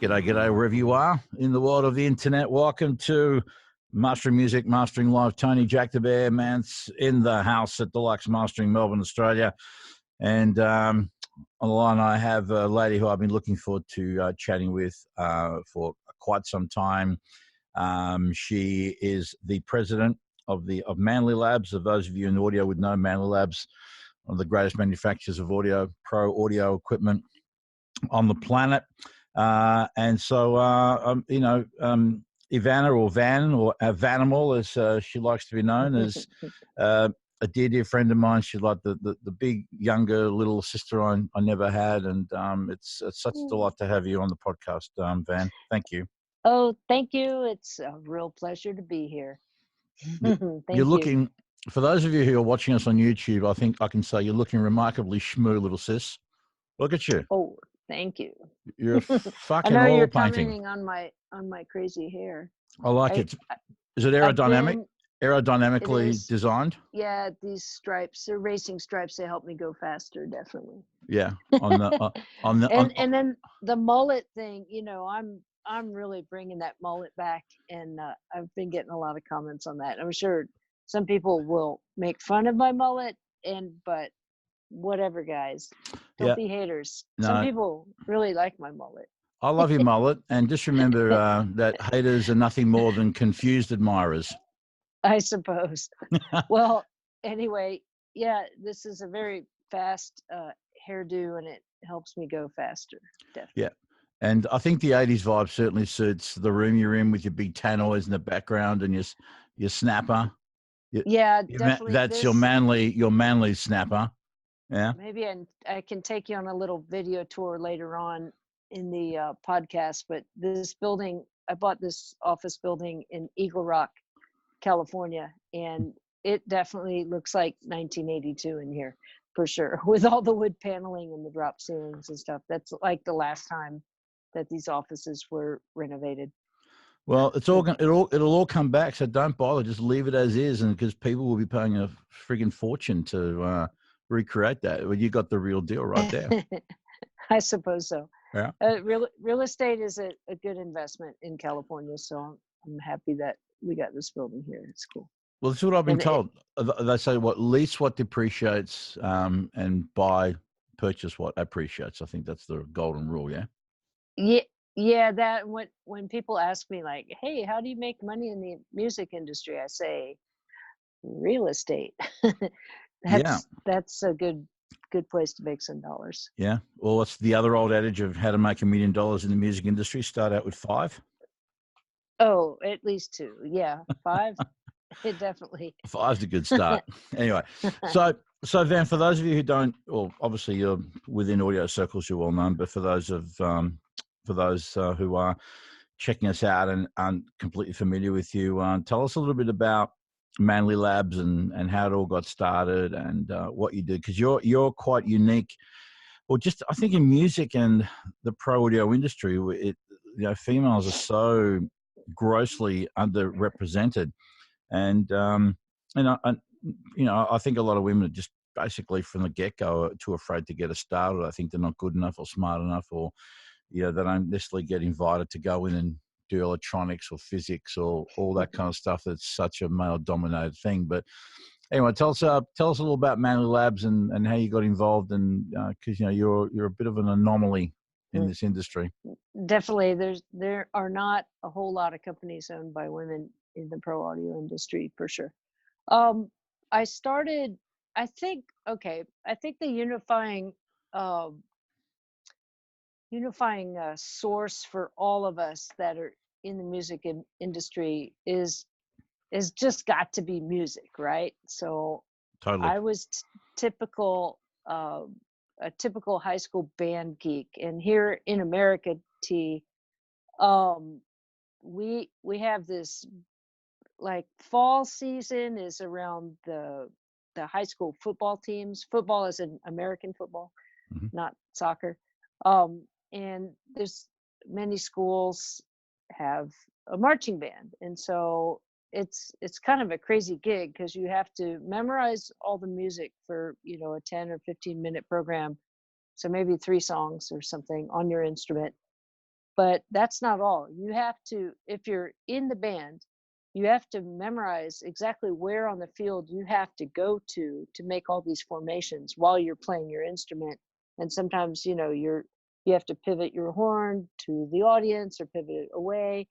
G'day, wherever you are in the world of the internet. Welcome to Mastering Music, Mastering Live. Tony Jack the Bear Mance in the house at Deluxe Mastering, Melbourne, Australia. And on the line, I have a lady who I've been looking forward to chatting with for quite some time. She is the president of Manley Labs. For those of you in audio would know, Manley Labs, one of the greatest manufacturers of pro audio equipment on the planet. And so, EveAnna, or Van, or Vanimal, as she likes to be known, as a dear friend of mine. She's like the big younger little sister I never had, and it's such a delight to have you on the podcast, Van. Thank you. Oh, thank you. It's a real pleasure to be here. You're looking, for those of you who are watching us on YouTube, I think I can say you're looking remarkably schmoo, little sis. Look at you. Oh, thank you. You're a fucking I know oil you're painting. commenting on my crazy hair. I like it. Is it aerodynamic? Aerodynamically it is, designed? Yeah, these stripes, they're racing stripes. They help me go faster, definitely. Yeah. And then the mullet thing, I'm really bringing that mullet back, and I've been getting a lot of comments on that. I'm sure some people will make fun of my mullet, but whatever, guys, don't be haters. No. Some people really like my mullet. I love your mullet, and just remember that haters are nothing more than confused admirers. I suppose. Well, anyway, yeah, this is a very fast hairdo, and it helps me go faster, definitely. Yeah. And I think the 80s vibe certainly suits the room you're in with your big tannoys in the background and your snapper. Yeah, definitely. That's your manly snapper. Yeah. Maybe I can take you on a little video tour later on in the podcast. But this building, I bought this office building in Eagle Rock, California, and it definitely looks like 1982 in here, for sure, with all the wood paneling and the drop ceilings and stuff. That's like the last time that these offices were renovated. Well, it'll all come back, so don't bother. Just leave it as is, and because people will be paying a friggin' fortune to recreate that. Well, you got the real deal right there. I suppose so. Yeah. Real estate is a good investment in California, so I'm happy that we got this building here. It's cool. Well, that's what I've been told. They say lease what depreciates, and purchase what appreciates. I think that's the golden rule. Yeah. Yeah. That when people ask me like, "Hey, how do you make money in the music industry?" I say, real estate. That's a good place to make some dollars. Yeah. Well, what's the other old adage of how to make $1 million in the music industry? Start out with 5. Oh, at least 2. Yeah, 5. It definitely. 5's a good start. Anyway, so Van, for those of you who don't, well, obviously you're within audio circles, you're well known, but for those who are checking us out and aren't completely familiar with you, tell us a little bit about Manley Labs and how it all got started and what you did, because you're quite unique. Well, just I think in music and the pro audio industry, females are so grossly underrepresented, and I think a lot of women are just basically from the get-go too afraid to get started. I think they're not good enough or smart enough, or they don't necessarily get invited to go in and do electronics or physics or all that kind of stuff. That's such a male-dominated thing. But anyway, tell us a little about Manley Labs and how you got involved, and because you're a bit of an anomaly in this industry. Definitely, there are not a whole lot of companies owned by women in the pro audio industry, for sure. I started, I think the unifying source for all of us that are in the music industry is just got to be music, right? So Totally. I was a typical high school band geek, and here in America, we have this, like, fall season is around the high school football teams. Football is an American football, not soccer. And there's many schools have a marching band, and so it's kind of a crazy gig because you have to memorize all the music for a 10 or 15 minute program, so maybe 3 songs or something on your instrument, But that's not all. You have to, if you're in the band, you have to memorize exactly where on the field you have to go to make all these formations while you're playing your instrument. And sometimes, you know, you have to pivot your horn to the audience or pivot it away,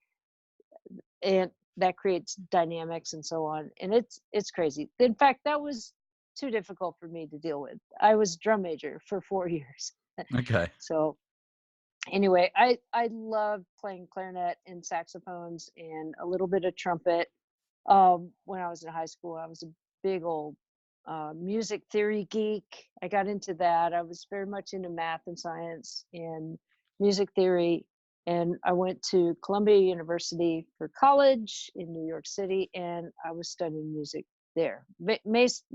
and that creates dynamics and so on. And it's crazy. In fact, that was too difficult for me to deal with. I was drum major for 4 years. Okay. So anyway, I loved playing clarinet and saxophones and a little bit of trumpet. When I was in high school, I was a big old music theory geek. I got into that. I was very much into math and science and music theory. And I went to Columbia University for college in New York City, and I was studying music there.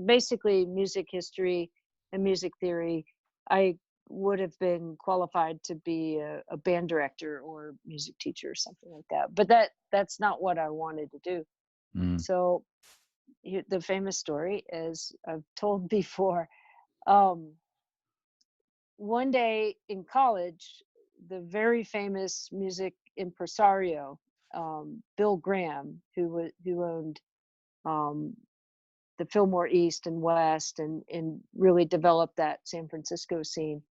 Basically, music history and music theory. I would have been qualified to be a band director or music teacher or something like that. But that's not what I wanted to do. So the famous story, as I've told before, one day in college, the very famous music impresario, Bill Graham, who owned the Fillmore East and West and really developed that San Francisco scene.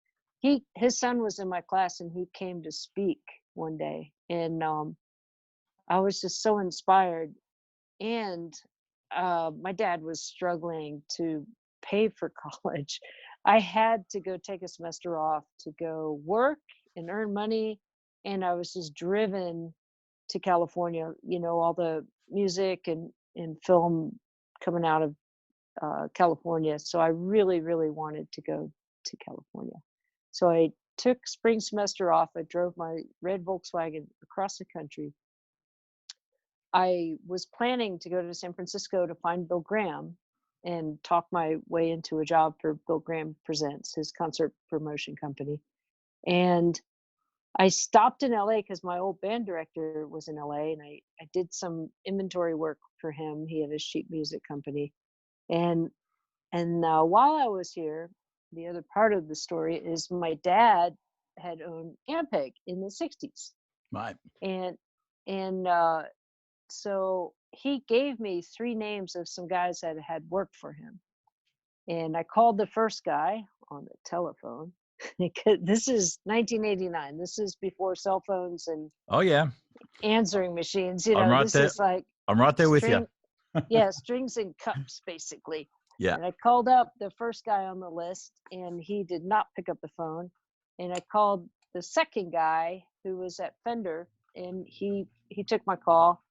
His son was in my class, and he came to speak one day, and I was just so inspired. And my dad was struggling to pay for college. I had to go take a semester off to go work and earn money, and I was just driven to California. You know, all the music and film coming out of California. So I really, really wanted to go to California. So I took spring semester off. I drove my red Volkswagen across the country. I was planning to go to San Francisco to find Bill Graham and talk my way into a job for Bill Graham Presents, his concert promotion company. And I stopped in LA because my old band director was in LA, and I did some inventory work for him. He had a sheet music company. And while I was here, the other part of the story is my dad had owned Ampeg in the 60s. Right. And so he gave me 3 names of some guys that had worked for him. And I called the first guy on the telephone. This is 1989. This is before cell phones and Oh yeah, answering machines. You know, I'm right this there. is like I'm right there with you. Yeah, strings and cups, basically. Yeah. And I called up the first guy on the list, and he did not pick up the phone. And I called the second guy, who was at Fender, and he took my call.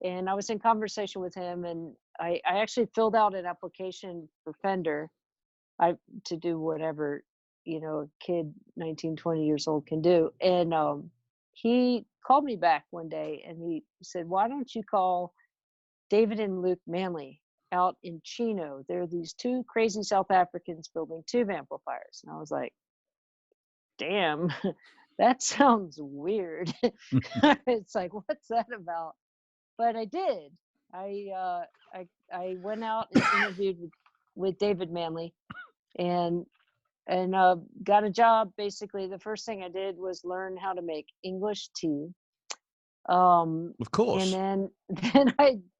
And I was in conversation with him, and I actually filled out an application for Fender to do whatever, you know, a kid 19, 20 years old can do. And he called me back one day, and he said, "Why don't you call David and Luke Manley out in Chino? There are these 2 crazy South Africans building tube amplifiers." And I was like, damn, that sounds weird. It's like, what's that about? But I did. I went out and interviewed with David Manley, and got a job. Basically, the first thing I did was learn how to make English tea. Of course. And then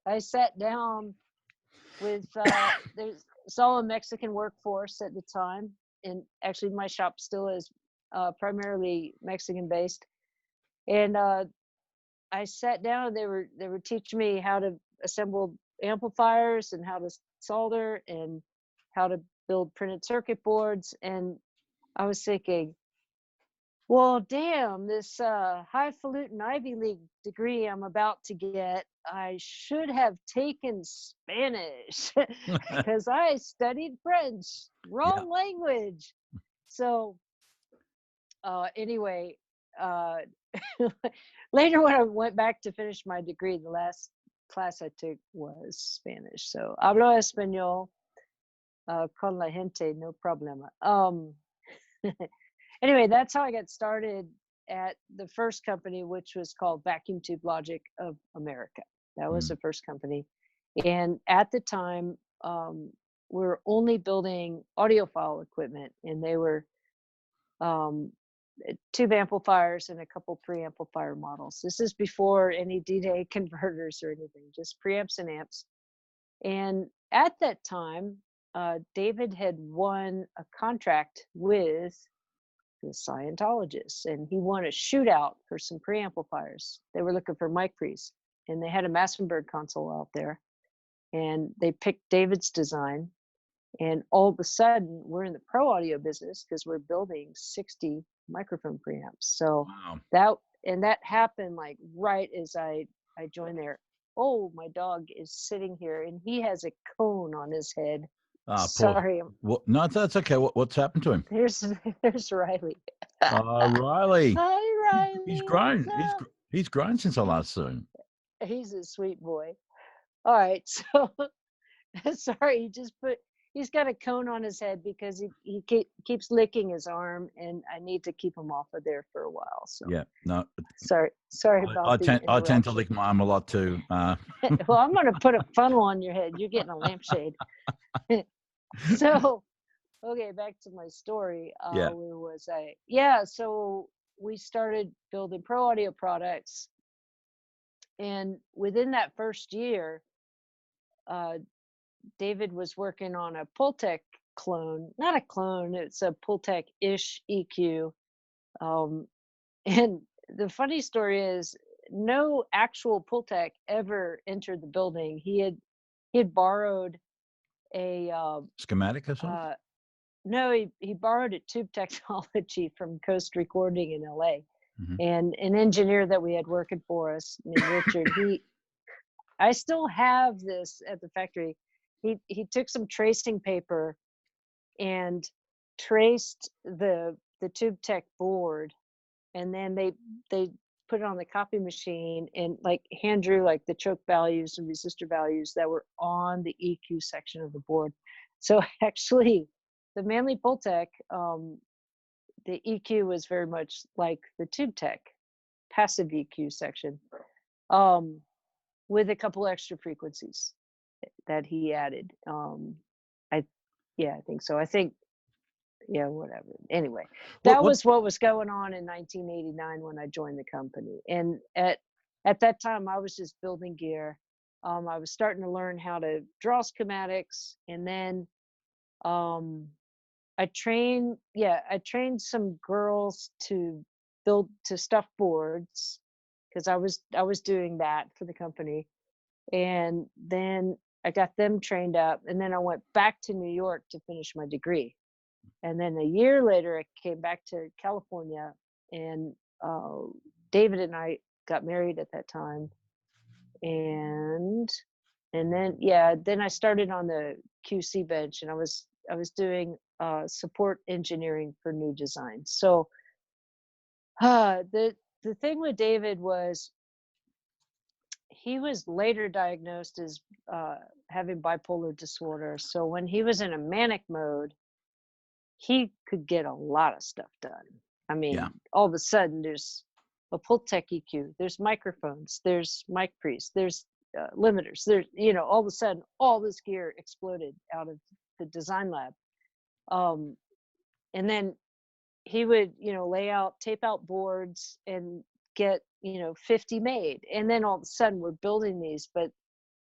I sat down with there's all a Mexican workforce at the time, and actually my shop still is primarily Mexican based. And I sat down, and they were teaching me how to assemble amplifiers and how to solder and how to build printed circuit boards. And I was thinking, well, damn, this highfalutin Ivy League degree I'm about to get, I should have taken Spanish because I studied French, wrong language. So anyway, later when I went back to finish my degree, the last class I took was Spanish. So hablo español con la gente, no problema. Anyway, that's how I got started at the first company, which was called Vacuum Tube Logic of America. That was the first company. And at the time, we were only building audiophile equipment, and they were tube amplifiers and a couple preamplifier models. This is before any D-Day converters or anything, just preamps and amps. And at that time, David had won a contract with the Scientologists, and he won a shootout for some preamplifiers. They were looking for mic pre's, and they had a Massenburg console out there, and they picked David's design. And all of a sudden, we're in the pro audio business because we're building 60 microphone preamps. So wow. that happened like right as I joined there. Oh, my dog is sitting here, and he has a cone on his head. Sorry. No, that's okay. What's happened to him? There's Riley. Riley. Hi, Riley. He's grown. He's grown since I last saw him. He's a sweet boy. All right, so sorry, he's got a cone on his head because he keeps licking his arm, and I need to keep him off of there for a while. So yeah, no. Sorry about I tend to lick my arm a lot too. Well, I'm going to put a funnel on your head. You're getting a lampshade. So, okay, back to my story. Yeah. Where was I? Yeah, so we started building pro audio products, and within that first year, David was working on a Pultec clone, not a clone, it's a Pultec-ish EQ. And the funny story is, no actual Pultec ever entered the building. He had borrowed a schematic or something? No, he borrowed a tube technology from Coast Recording in LA. Mm-hmm. And an engineer that we had working for us named Richard, I still have this at the factory. He took some tracing paper and traced the tube tech board, and then they put it on the copy machine and like hand drew like the choke values and resistor values that were on the EQ section of the board. So actually, the Manley Pultec, the EQ was very much like the tube tech passive EQ section, with a couple extra frequencies that he added. I think so. Whatever. Anyway, that was what was going on in 1989 when I joined the company. And at that time, I was just building gear. I was starting to learn how to draw schematics, and then I trained some girls to stuff boards, because I was doing that for the company. And then I got them trained up, and then I went back to New York to finish my degree. And then a year later, I came back to California, and David and I got married at that time. And then I started on the QC bench, and I was doing support engineering for new designs. So the thing with David was, he was later diagnosed as having bipolar disorder. So when he was in a manic mode, he could get a lot of stuff done. I mean, all of a sudden there's a Pultec EQ, there's microphones, there's mic pre's, there's limiters, there's, all of a sudden all this gear exploded out of the design lab. And then he would, tape out boards and get, 50 made. And then all of a sudden we're building these, but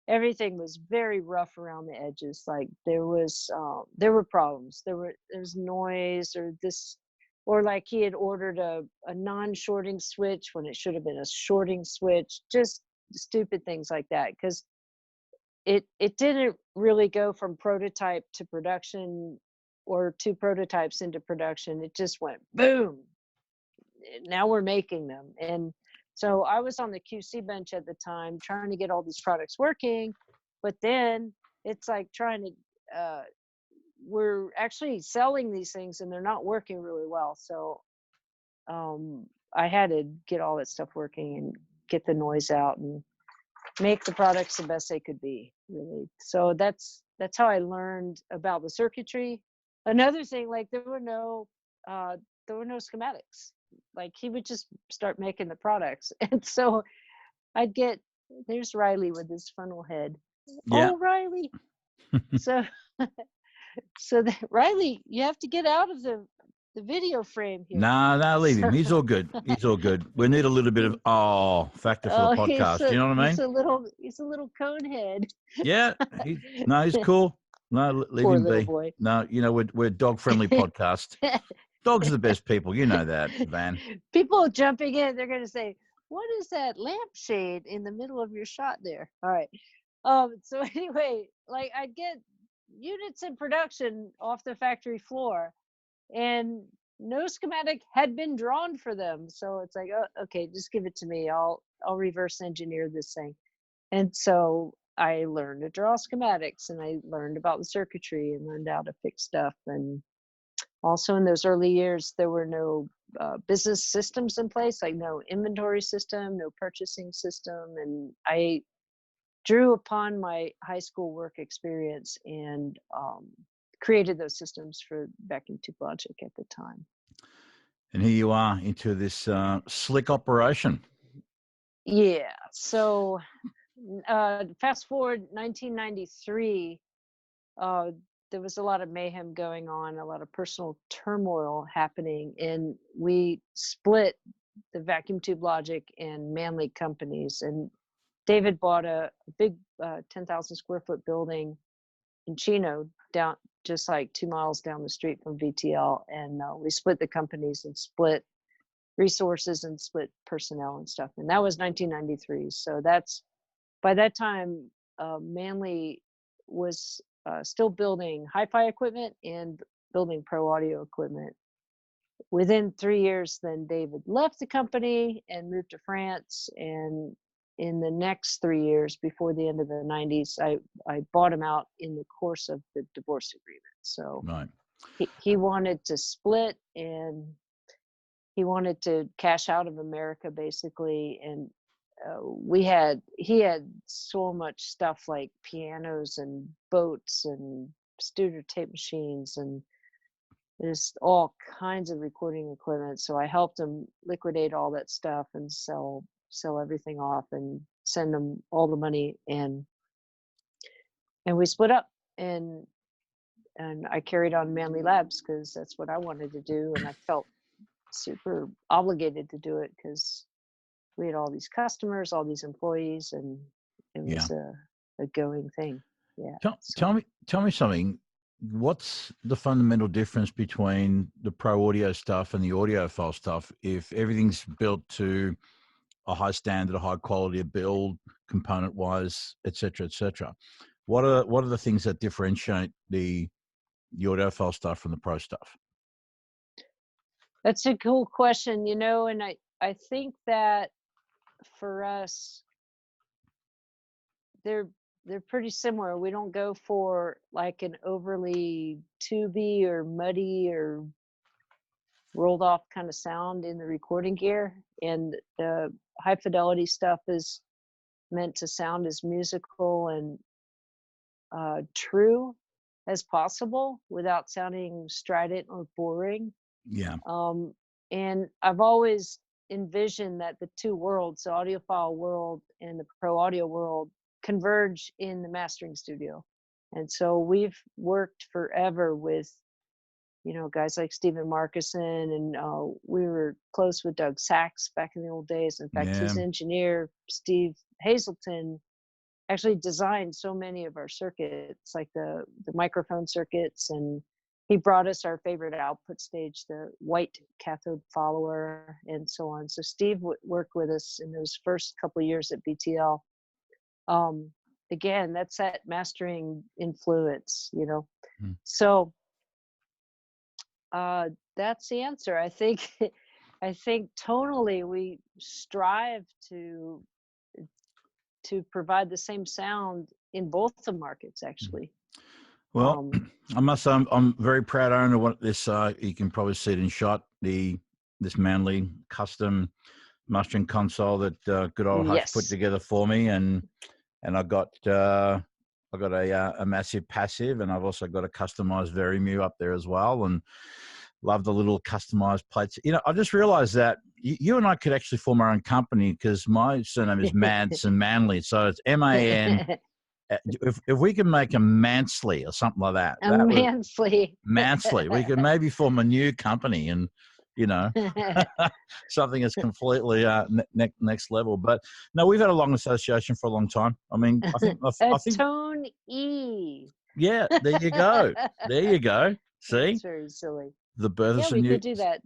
everything was very rough around the edges. Like there were problems. There was noise, or like he had ordered a non-shorting switch when it should have been a shorting switch. Just stupid things like that, because it didn't really go from prototype to production, or two prototypes into production. It just went boom. Now we're making them. And so I was on the QC bench at the time trying to get all these products working, but then it's like trying to, we're actually selling these things and they're not working really well. So I had to get all that stuff working and get the noise out and make the products the best they could be, really. So that's how I learned about the circuitry. Another thing, like there were no schematics. Like he would just start making the products. And so there's Riley with his funnel head. Yeah. Oh, Riley. So Riley, you have to get out of the the video frame here. No, leave him. He's all good. He's all good. We need a little bit of factor for the podcast. You know what I mean? He's a little cone head. Yeah. He's cool. No, leave Poor him little be. boy. No, we're a dog friendly podcast. Dogs are the best people. You know that, Van. People jumping in, they're going to say, what is that lampshade in the middle of your shot there? All right. So anyway, like I'd get units in production off the factory floor and no schematic had been drawn for them. So it's like, oh, okay, just give it to me. I'll reverse engineer this thing. And so I learned to draw schematics and I learned about the circuitry and learned how to fix stuff. And also in those early years, there were no business systems in place, like no inventory system, no purchasing system. And I drew upon my high school work experience and created those systems for Vacuum Tube Logic at the time. And here you are into this slick operation. Yeah. So fast forward 1993, there was a lot of mayhem going on, a lot of personal turmoil happening, and we split the Vacuum Tube Logic and Manley companies. And David bought a big 10,000 square foot building in Chino, down just like 2 miles down the street from VTL, and we split the companies and split resources and split personnel and stuff. And that was 1993. So that's, by that time, Manley was still building hi-fi equipment and building pro audio equipment. Within 3 years, then David left the company and moved to France. And in the next 3 years, before the end of the 90s, I bought him out in the course of the divorce agreement. So right. he wanted to split, and he wanted to cash out of America, basically. And he had so much stuff like pianos and boats and studio tape machines and there's all kinds of recording equipment. So I helped him liquidate all that stuff and sell everything off and send him all the money, and we split up, and I carried on Manley Labs because that's what I wanted to do, and I felt super obligated to do it because we had all these customers, all these employees, and it was a going thing. Yeah. Tell me something. What's the fundamental difference between the pro audio stuff and the audiophile stuff if everything's built to a high standard, a high quality of build, component wise, et cetera, what are the things that differentiate the audiophile stuff from the pro stuff? That's a cool question, and I think that for us, they're pretty similar. We don't go for like an overly tubey or muddy or rolled off kind of sound in the recording gear. And the high fidelity stuff is meant to sound as musical and true as possible without sounding strident or boring. Yeah. And I've always envisioned that the two worlds, the audiophile world and the pro audio world, converge in the mastering studio. And so we've worked forever with guys like Stephen Markison, and we were close with Doug Sachs back in the old days. In fact, his engineer Steve Hazelton actually designed so many of our circuits, like the microphone circuits, and he brought us our favorite output stage, the white cathode follower, and so on. So Steve worked with us in those first couple of years at BTL. Again, that's that mastering influence, So that's the answer. I think tonally we strive to provide the same sound in both the markets, actually. Well, I must say I'm very proud owner of what this. You can probably see it in shot. This Manley custom mastering console that good old Hutch put together for me, and I got a massive passive, and I've also got a customized Verimu up there as well, and love the little customized plates. I just realized that you and I could actually form our own company because my surname is Mads and Manley, so it's if we can make a Mansley or something like that, A that would Mansley. Mansley. We could maybe form a new company and, you know, something that's completely next level. But no, we've had a long association for a long time. I mean, I think Tone E. Yeah, there you go. There you go. See, That's very silly. the birth of Yeah, some we new. could do that.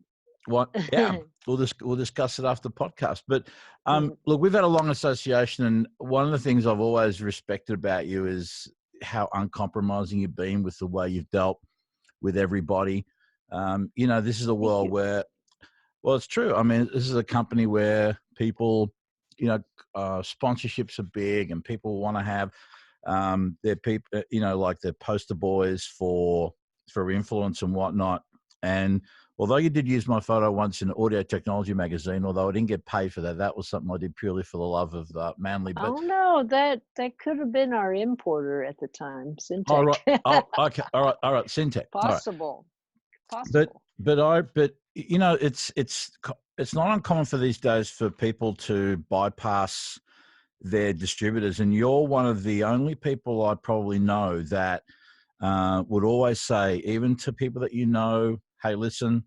What? Yeah, we'll discuss it after the podcast. But look, we've had a long association, and one of the things I've always respected about you is how uncompromising you've been with the way you've dealt with everybody. You know, this is a world where, well, it's true. I mean, this is a company where people, you know, sponsorships are big, and people want to have their people, you know, like their poster boys for influence and whatnot. And although you did use my photo once in an Audio Technology magazine, although I didn't get paid for that, that was something I did purely for the love of Manley. But oh no, that could have been our importer at the time, Syntec. oh, right. Oh, okay. All right. Syntec. Possible. But you know, it's not uncommon for these days for people to bypass their distributors, and you're one of the only people I probably know that would always say, even to people that you know, hey, listen,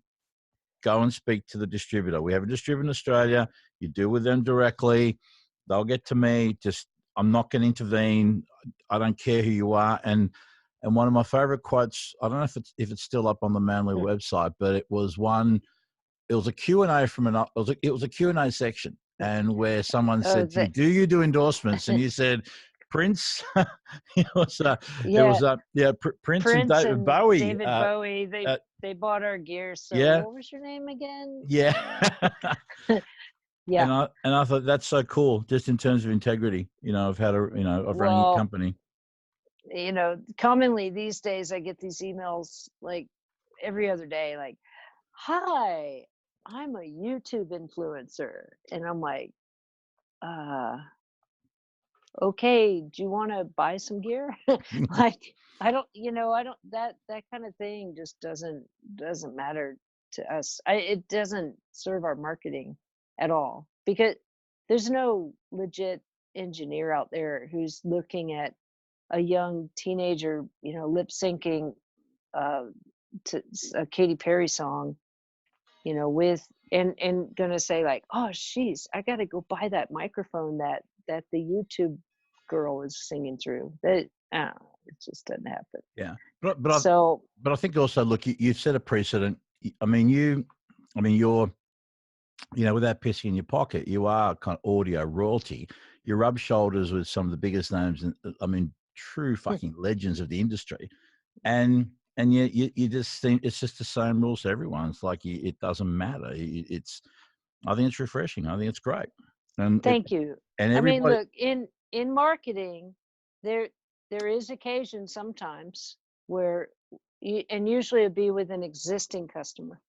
go and speak to the distributor. We have a distributor in Australia. You deal with them directly. They'll get to me. Just, I'm not going to intervene. I don't care who you are. And one of my favorite quotes, I don't know if it's still up on the Manley website, but it was a Q&A from it was a Q&A section, and where someone said to you, do you do endorsements? And you said, Prince. It was Prince and David Bowie. David Bowie. They bought our gear. So what was your name again? Yeah. Yeah. And I thought that's so cool, just in terms of integrity, you know, of how to, you know, of running a company. You know, commonly these days I get these emails like every other day, like, hi, I'm a YouTube influencer. And I'm like, okay, do you want to buy some gear? Like, I don't, that kind of thing just doesn't matter to us. It doesn't serve our marketing at all, because there's no legit engineer out there who's looking at a young teenager, lip syncing to a Katy Perry song, with and gonna say like, oh, she's, I gotta go buy that microphone that the YouTube girl is singing through. That it just doesn't happen. Yeah, but I think also, look, you set a precedent. I mean, you're, without pissing in your pocket, you are kind of audio royalty. You rub shoulders with some of the biggest names, and I mean, true fucking legends of the industry, and yet you just think it's just the same rules to everyone. It's like it doesn't matter. I think it's refreshing. I think it's great. And thank you. And everybody, I mean, look, in marketing, there is occasion sometimes where, and usually it'd be with an existing customer,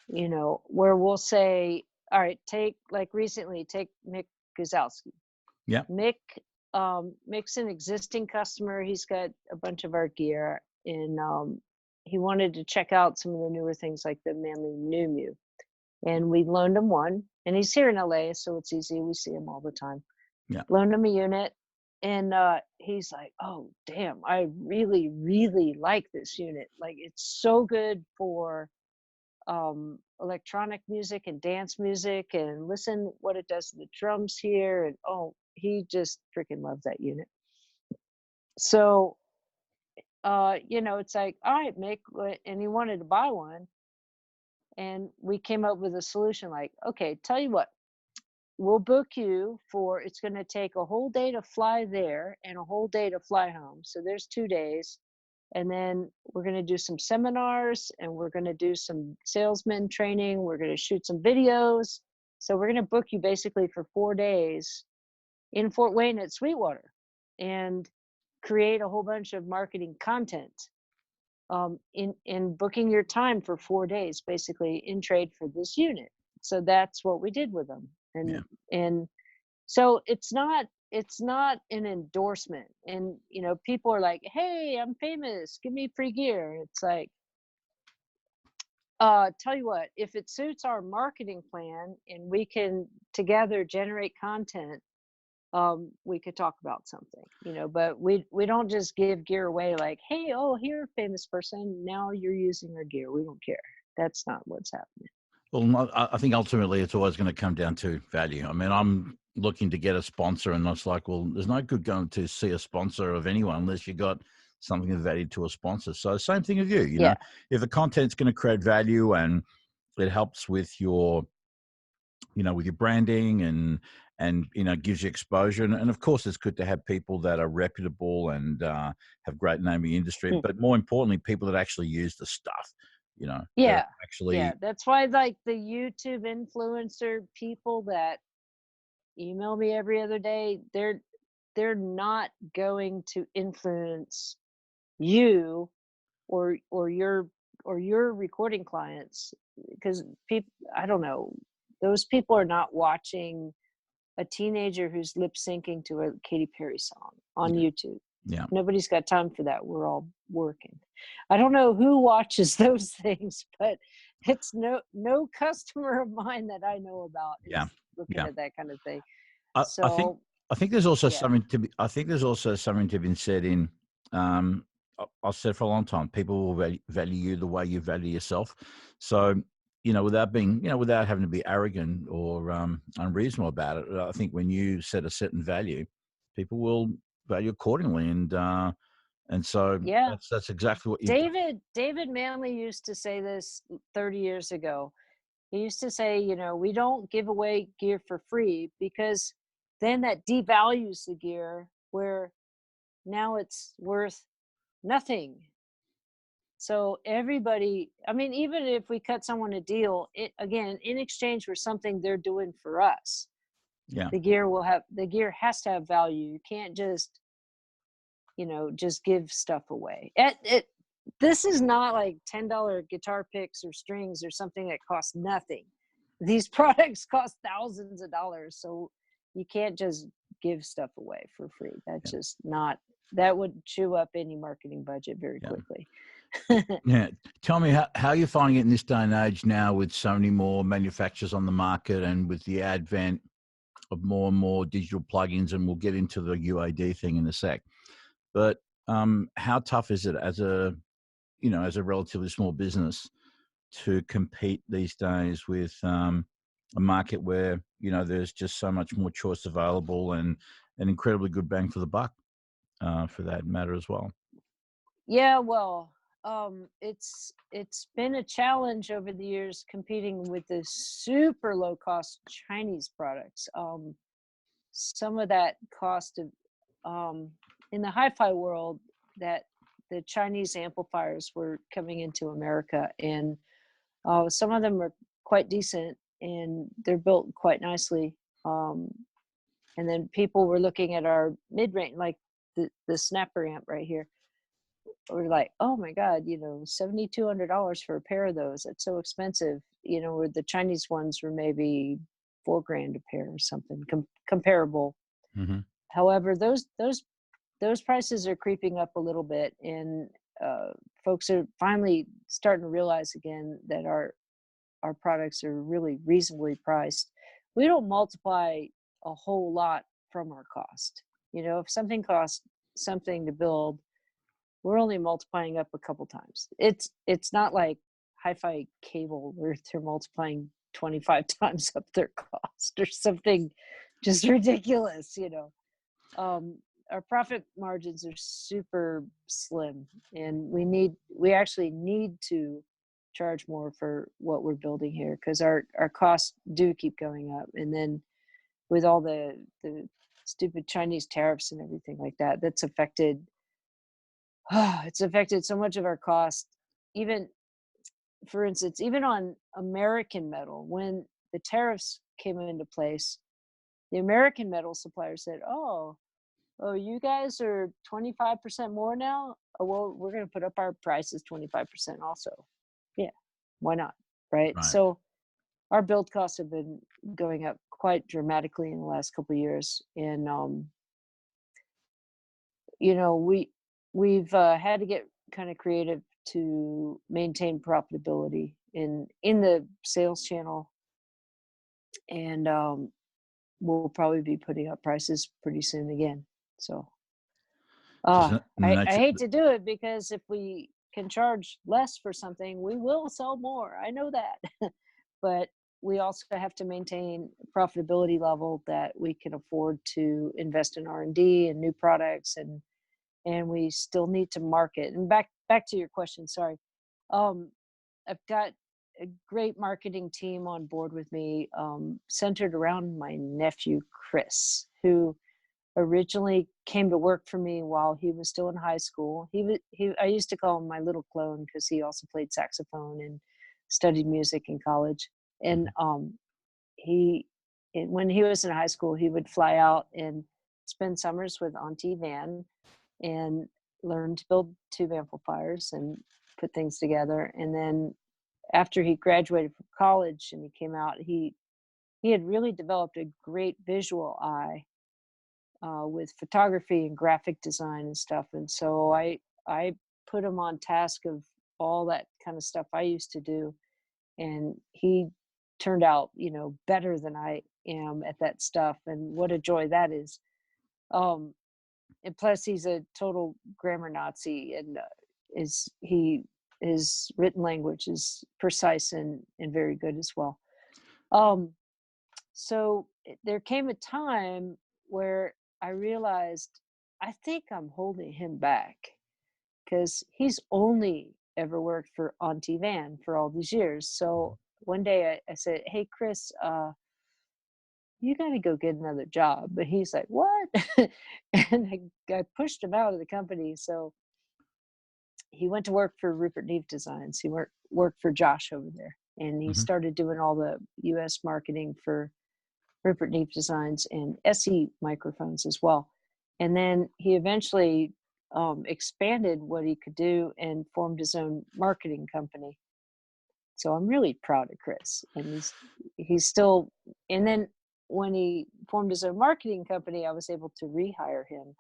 where we'll say, all right, take Mick Guzowski. Yeah. Mick's an existing customer. He's got a bunch of our gear, and he wanted to check out some of the newer things like the Manley New Mew. And we loaned him one, and he's here in LA, so it's easy. We see him all the time. Yeah. Loaned him a unit, and he's like, oh, damn, I really, really like this unit. Like, it's so good for electronic music and dance music, and listen what it does to the drums here. And he just freaking loves that unit. So, it's like, all right, Mick, and he wanted to buy one. And we came up with a solution like, okay, tell you what, we'll book you for, it's going to take a whole day to fly there and a whole day to fly home. So there's 2 days. And then we're going to do some seminars, and we're going to do some salesman training. We're going to shoot some videos. So we're going to book you basically for 4 days in Fort Wayne at Sweetwater, and create a whole bunch of marketing content. In booking your time for 4 days, basically in trade for this unit. So that's what we did with them. And so it's not an endorsement. And, people are like, hey, I'm famous, give me free gear. It's like, tell you what, if it suits our marketing plan and we can together generate content we could talk about something, but we don't just give gear away like, hey, oh, here, famous person, now you're using our gear. We don't care. That's not what's happening. Well, I think ultimately it's always going to come down to value. I mean, I'm looking to get a sponsor, and it's like, well, there's no good going to see a sponsor of anyone unless you got something of value to a sponsor. So same thing with you, Yeah. if the content's going to create value and it helps with your, with your branding and gives you exposure. And of course, it's good to have people that are reputable and have great name in the industry, but more importantly, people that actually use the stuff, Yeah. actually. Yeah. That's why, like, the YouTube influencer people that email me every other day, they're not going to influence you or your recording clients, because people, I don't know, those people are not watching a teenager who's lip syncing to a Katy Perry song on YouTube. Yeah. Nobody's got time for that. We're all working. I don't know who watches those things, but it's no customer of mine that I know about is looking at that kind of thing. I think there's also something to be. I think there's also something to be said in. I've said for a long time, people will value you the way you value yourself. So, without being, without having to be arrogant or unreasonable about it, I think when you set a certain value, people will value accordingly. And so that's exactly what you've done. David Manley used to say this 30 years ago. He used to say, we don't give away gear for free, because then that devalues the gear, where now it's worth nothing. So everybody, I mean, even if we cut someone a deal, again, in exchange for something they're doing for us, the gear has to have value. You can't just, just give stuff away. This is not like $10 guitar picks or strings or something that costs nothing. These products cost thousands of dollars, so you can't just give stuff away for free. That's just not, that would chew up any marketing budget very quickly. Yeah. Tell me how you're finding it in this day and age now, with so many more manufacturers on the market and with the advent of more and more digital plugins, and we'll get into the UAD thing in a sec. But how tough is it as a relatively small business to compete these days with a market where, there's just so much more choice available and an incredibly good bang for the buck for that matter as well? Yeah, well, it's been a challenge over the years competing with the super low cost Chinese products. Some of that cost of in the hi-fi world, that the Chinese amplifiers were coming into America, and some of them are quite decent and they're built quite nicely. And then people were looking at our mid-range, like the snapper amp right here. We're like, oh my God, $7,200 for a pair of those. That's so expensive. Where the Chinese ones were maybe $4,000 a pair or something comparable. Mm-hmm. However, those prices are creeping up a little bit, and folks are finally starting to realize again that our products are really reasonably priced. We don't multiply a whole lot from our cost. If something costs something to build, we're only multiplying up a couple times. It's not like hi-fi cable where they're multiplying 25 times up their cost or something just ridiculous. Our profit margins are super slim, and we actually need to charge more for what we're building here, because our costs do keep going up. And then with all the stupid Chinese tariffs and everything like that, that's affected it's affected so much of our cost. Even, for instance, even on American metal, when the tariffs came into place, the American metal suppliers said, oh, you guys are 25% more now? Oh, well, we're going to put up our prices 25% also. Yeah, why not? Right? So our build costs have been going up quite dramatically in the last couple of years. And, we've had to get kind of creative to maintain profitability in the sales channel. And we'll probably be putting up prices pretty soon again. So Just I hate to do it, because if we can charge less for something, we will sell more. I know that. But we also have to maintain profitability level that we can afford to invest in R&D and new products, and we still need to market. And back to your question, sorry. I've got a great marketing team on board with me, centered around my nephew Chris, who originally came to work for me while he was still in high school. I used to call him my little clone, because he also played saxophone and studied music in college. And when he was in high school, he would fly out and spend summers with Auntie Van and learn to build tube amplifiers and put things together. And then after he graduated from college and he came out, he had really developed a great visual eye, with photography and graphic design and stuff. And so I put him on task of all that kind of stuff I used to do, and he turned out, better than I am at that stuff. And what a joy that is. And plus, he's a total grammar Nazi, and his written language is precise and very good as well. So there came a time where I realized, I think I'm holding him back, because he's only ever worked for Auntie Van for all these years. So one day I said, "Hey, Chris, you got to go get another job." But he's like, "What?" And I pushed him out of the company. So he went to work for Rupert Neve Designs. He worked for Josh over there, and he started doing all the U.S. marketing for Rupert Neve Designs and SE microphones as well. And then he eventually expanded what he could do and formed his own marketing company. So I'm really proud of Chris, and he's still. And then when he formed his own marketing company, I was able to rehire him.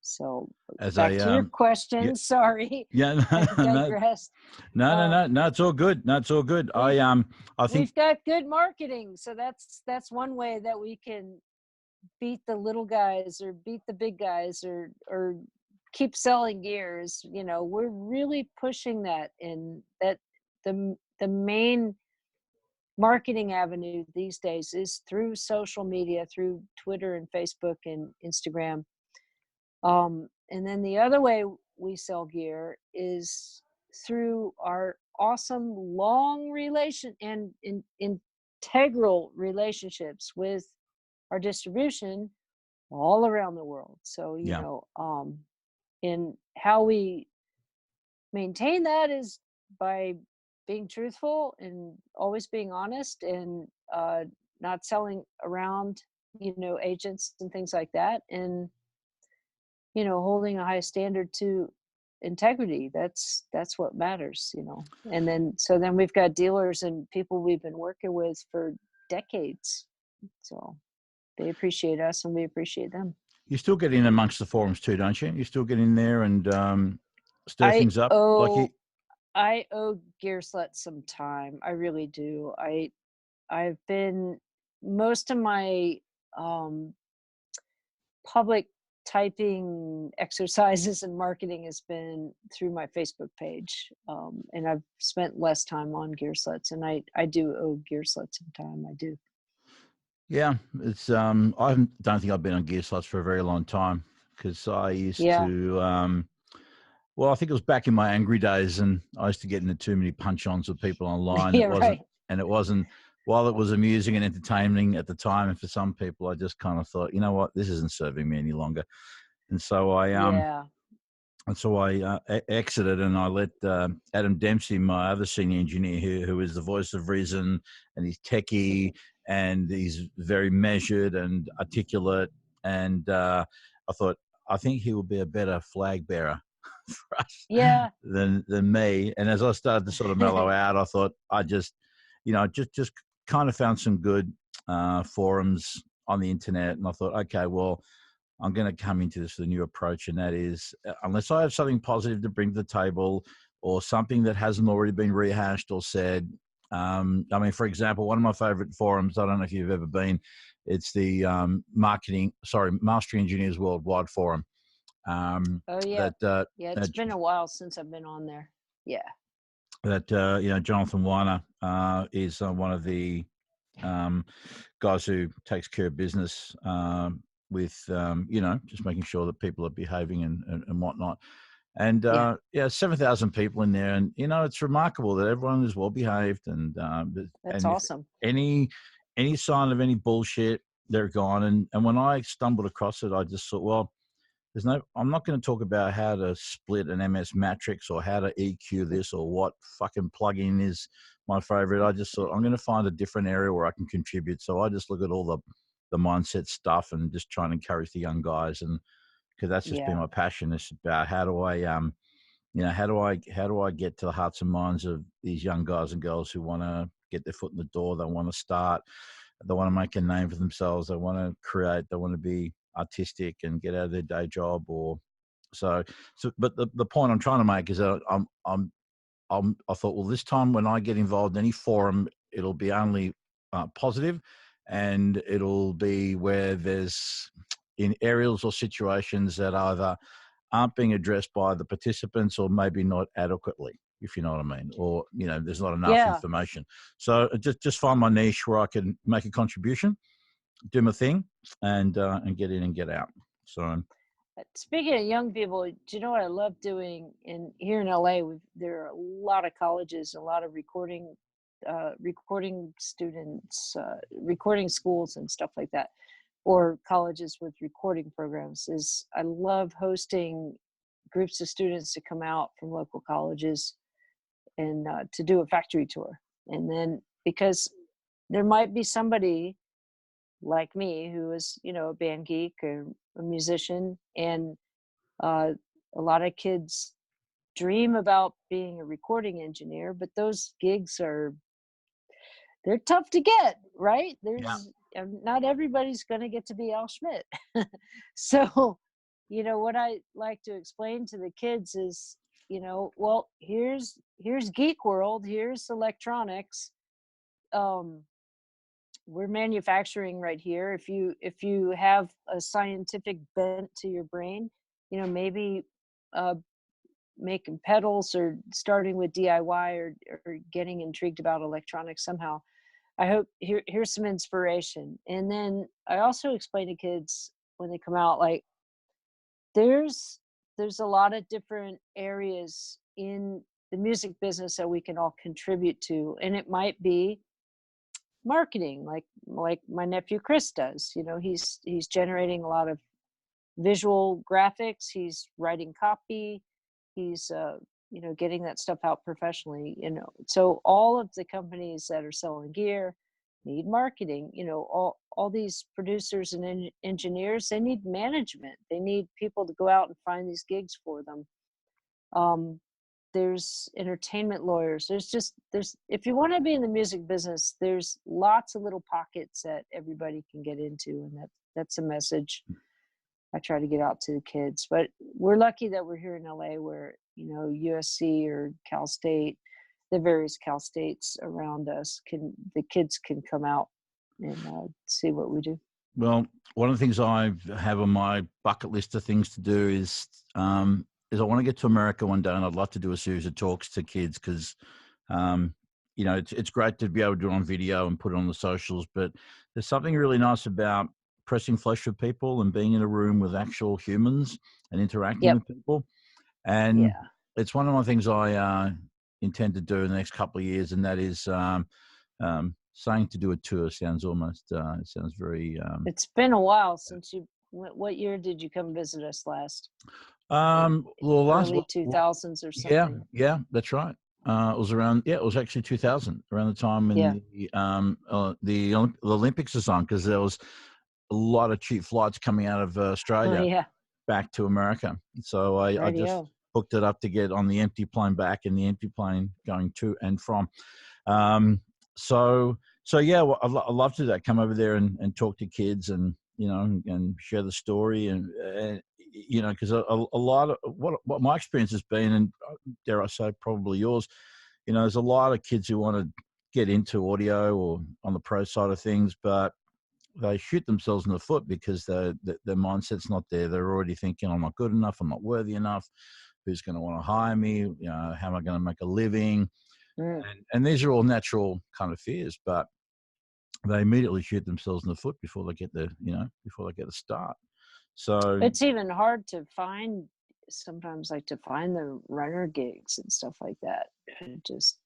So back to your question. Yeah, sorry. Yeah, I digressed. No, it's all good. No, it's all good. I think we've got good marketing, so that's one way that we can beat the little guys or beat the big guys or keep selling gears. We're really pushing that, in that the main marketing avenue these days is through social media, through Twitter and Facebook and Instagram. And then the other way we sell gear is through our awesome long relation and integral relationships with our distribution all around the world. So, and how we maintain that is by being truthful and always being honest, and not selling around, agents and things like that. And holding a high standard to integrity. That's what matters. And then we've got dealers and people we've been working with for decades, so they appreciate us and we appreciate them. You still get in amongst the forums too, don't you? You still get in there and stir things up. I owe Gearslut some time. I really do. I've been, most of my public typing exercises and marketing has been through my Facebook page, and I've spent less time on Gearsluts, and I do owe Gearslut some time. I do. Yeah, it's I don't think I've been on Gearsluts for a very long time, because I used to well, I think it was back in my angry days, and I used to get into too many punch-ons with people online. It wasn't while it was amusing and entertaining at the time, and for some people, I just kind of thought, you know what, this isn't serving me any longer. And so I exited, and I let Adam Dempsey, my other senior engineer, who is the voice of reason, and he's techie, and he's very measured and articulate. And I thought, I think he will be a better flag bearer for us than me. And as I started to sort of mellow out, I thought I just kind of found some good forums on the internet, and I thought, okay, well, I'm going to come into this with a new approach, and that is, unless I have something positive to bring to the table or something that hasn't already been rehashed or said, I mean, for example, one of my favorite forums, I don't know if you've ever been, it's the Mastery Engineers Worldwide Forum. Oh yeah. Yeah, it's that been a while since I've been on there. Yeah. That Jonathan Weiner is one of the guys who takes care of business with just making sure that people are behaving and whatnot. And 7,000 people in there, and it's remarkable that everyone is well behaved, and That's and if awesome. any sign of any bullshit, they're gone. And when I stumbled across it, I just thought, well, I'm not going to talk about how to split an MS matrix or how to EQ this or what fucking plugin is my favorite. I just thought I'm going to find a different area where I can contribute. So I just look at all the mindset stuff and just try and encourage the young guys, and because that's just been my passion. It's about how do I get to the hearts and minds of these young guys and girls who want to get their foot in the door. They want to start. They want to make a name for themselves. They want to create. They want to be artistic and get out of their day job. But the point I'm trying to make is that I thought, well, this time when I get involved in any forum, it'll be only positive, and it'll be where there's in areas or situations that either aren't being addressed by the participants or maybe not adequately, if you know what I mean, or there's not enough information. So just find my niche where I can make a contribution, do my thing, and get in and get out. So speaking of young people, do you know what I love doing here in LA? There are a lot of colleges, a lot of recording students, recording schools and stuff like that, or colleges with recording programs. I love hosting groups of students to come out from local colleges and to do a factory tour. And then because there might be somebody like me who is, a band geek or a musician, and a lot of kids dream about being a recording engineer, but those gigs they're tough to get, right? Not everybody's going to get to be Al Schmidt. So, what I like to explain to the kids is, well, here's geek world, here's electronics. We're manufacturing right here. If you have a scientific bent to your brain, maybe making pedals or starting with DIY or getting intrigued about electronics somehow, I hope here's some inspiration. And then I also explain to kids when they come out, like, there's a lot of different areas in the music business that we can all contribute to, and it might be marketing, like my nephew Chris does. He's generating a lot of visual graphics, he's writing copy, he's getting that stuff out professionally. So all of the companies that are selling gear need marketing. All these producers and engineers, they need management, they need people to go out and find these gigs for them. There's entertainment lawyers. There's if you want to be in the music business, there's lots of little pockets that everybody can get into, and that's a message I try to get out to the kids. But we're lucky that we're here in LA, where USC or Cal State, the various Cal States around us, the kids can come out and see what we do. Well, one of the things I have on my bucket list of things to do is I want to get to America one day, and I'd love to do a series of talks to kids because, it's great to be able to do it on video and put it on the socials, but there's something really nice about pressing flesh with people and being in a room with actual humans and interacting with people. And it's one of my things I intend to do in the next couple of years, and that is saying to do a tour sounds almost sounds very it's been a while since what year did you come visit us last? Early 2000s or something. Yeah, that's right. It was actually 2000, around the time when the Olympics was on, because there was a lot of cheap flights coming out of Australia back to America. So I just hooked it up to get on the empty plane back and the empty plane going to and from. So well, I love to do that. Come over there and talk to kids and and share the story and because a lot of what my experience has been, and dare I say probably yours, there's a lot of kids who want to get into audio or on the pro side of things, but they shoot themselves in the foot because their mindset's not there. They're already thinking, I'm not good enough, I'm not worthy enough. Who's going to want to hire me? You know, how am I going to make a living? And these are all natural kind of fears, but they immediately shoot themselves in the foot before they get the start. So it's even hard to find sometimes, like to find the runner gigs and stuff like that. Just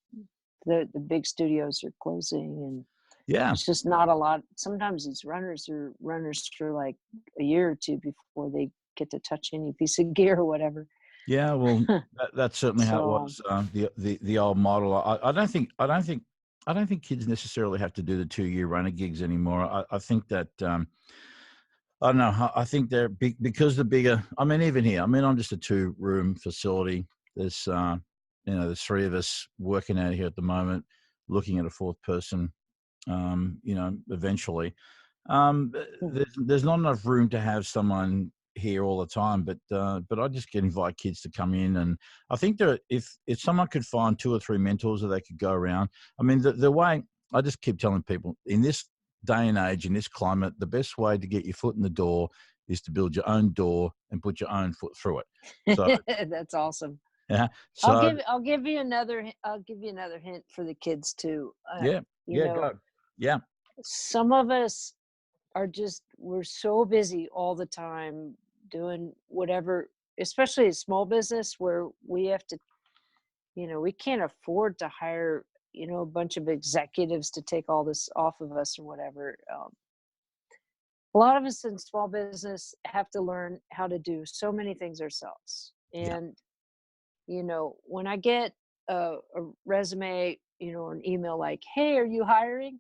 the big studios are closing, and it's just not a lot. Sometimes these runners are runners for like a year or two before they get to touch any piece of gear or whatever. Yeah, well, that's certainly how it was. The old model. I don't think kids necessarily have to do the 2-year runner gigs anymore. I think that I don't know. I think they're big because the bigger. I mean, even here. I mean, I'm just a 2-room facility. There's there's 3 of us working out here at the moment, looking at a 4th person. Eventually, there's not enough room to have someone here all the time, but I just get invite kids to come in, and I think that if someone could find 2 or 3 mentors that they could go around. I mean, the way I just keep telling people in this day and age, in this climate, the best way to get your foot in the door is to build your own door and put your own foot through it. So that's awesome. Yeah. So I'll give you another hint for the kids too. Go. Yeah. Some of us we're so busy all the time doing whatever, especially a small business where we have to, we can't afford to hire, a bunch of executives to take all this off of us or whatever. A lot of us in small business have to learn how to do so many things ourselves. And, when I get a resume, or an email like, hey, are you hiring?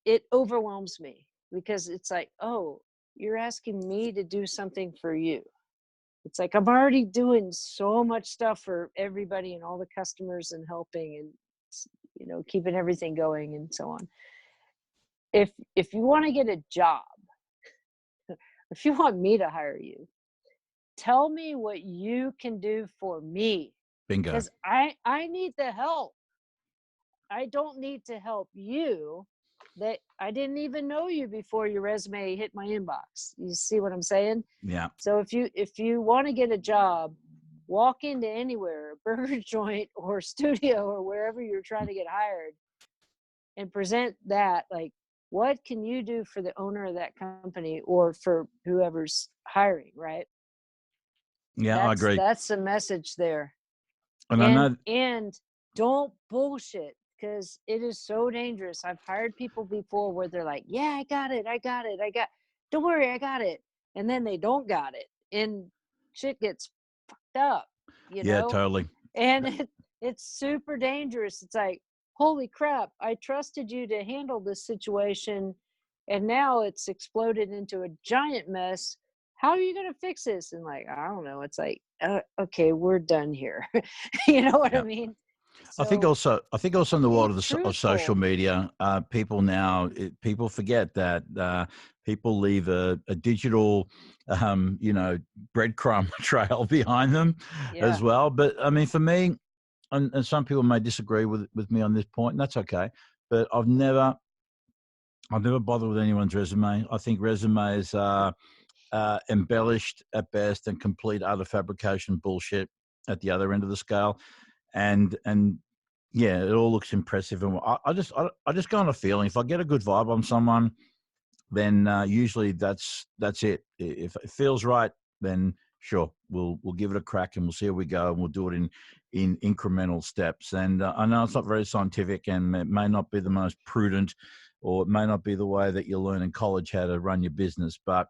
It overwhelms me because it's like, oh, you're asking me to do something for you. It's like I'm already doing so much stuff for everybody and all the customers and helping and keeping everything going and so on. If you want to get a job, if you want me to hire you, tell me what you can do for me. Bingo. Because I need the help. I don't need to help you. That I didn't even know you before your resume hit my inbox. You see what I'm saying? Yeah. So if you want to get a job, walk into anywhere, a burger joint or studio or wherever you're trying to get hired, and present that, like, what can you do for the owner of that company or for whoever's hiring, right? Yeah, I agree. That's the message there. And don't bullshit, because it is so dangerous. I've hired people before where they're like, yeah, I got it. Don't worry, I got it. And then they don't got it. And shit gets fucked up, Yeah, totally. And it's super dangerous. It's like, holy crap, I trusted you to handle this situation, and now it's exploded into a giant mess. How are you going to fix this? And like, I don't know. It's like, okay, we're done here. You know what I mean? So, I think also in the world of social media, people forget that people leave a digital, breadcrumb trail behind them as well. But I mean, for me, and some people may disagree with me on this point, and that's okay. But I've never bothered with anyone's resume. I think resumes are embellished at best and complete utter fabrication bullshit at the other end of the scale. And yeah, it all looks impressive. And I just go on a feeling. If I get a good vibe on someone, then usually that's it. If it feels right, then sure, we'll give it a crack and we'll see how we go, and we'll do it in incremental steps. And I know it's not very scientific, and it may not be the most prudent, or it may not be the way that you learn in college how to run your business, but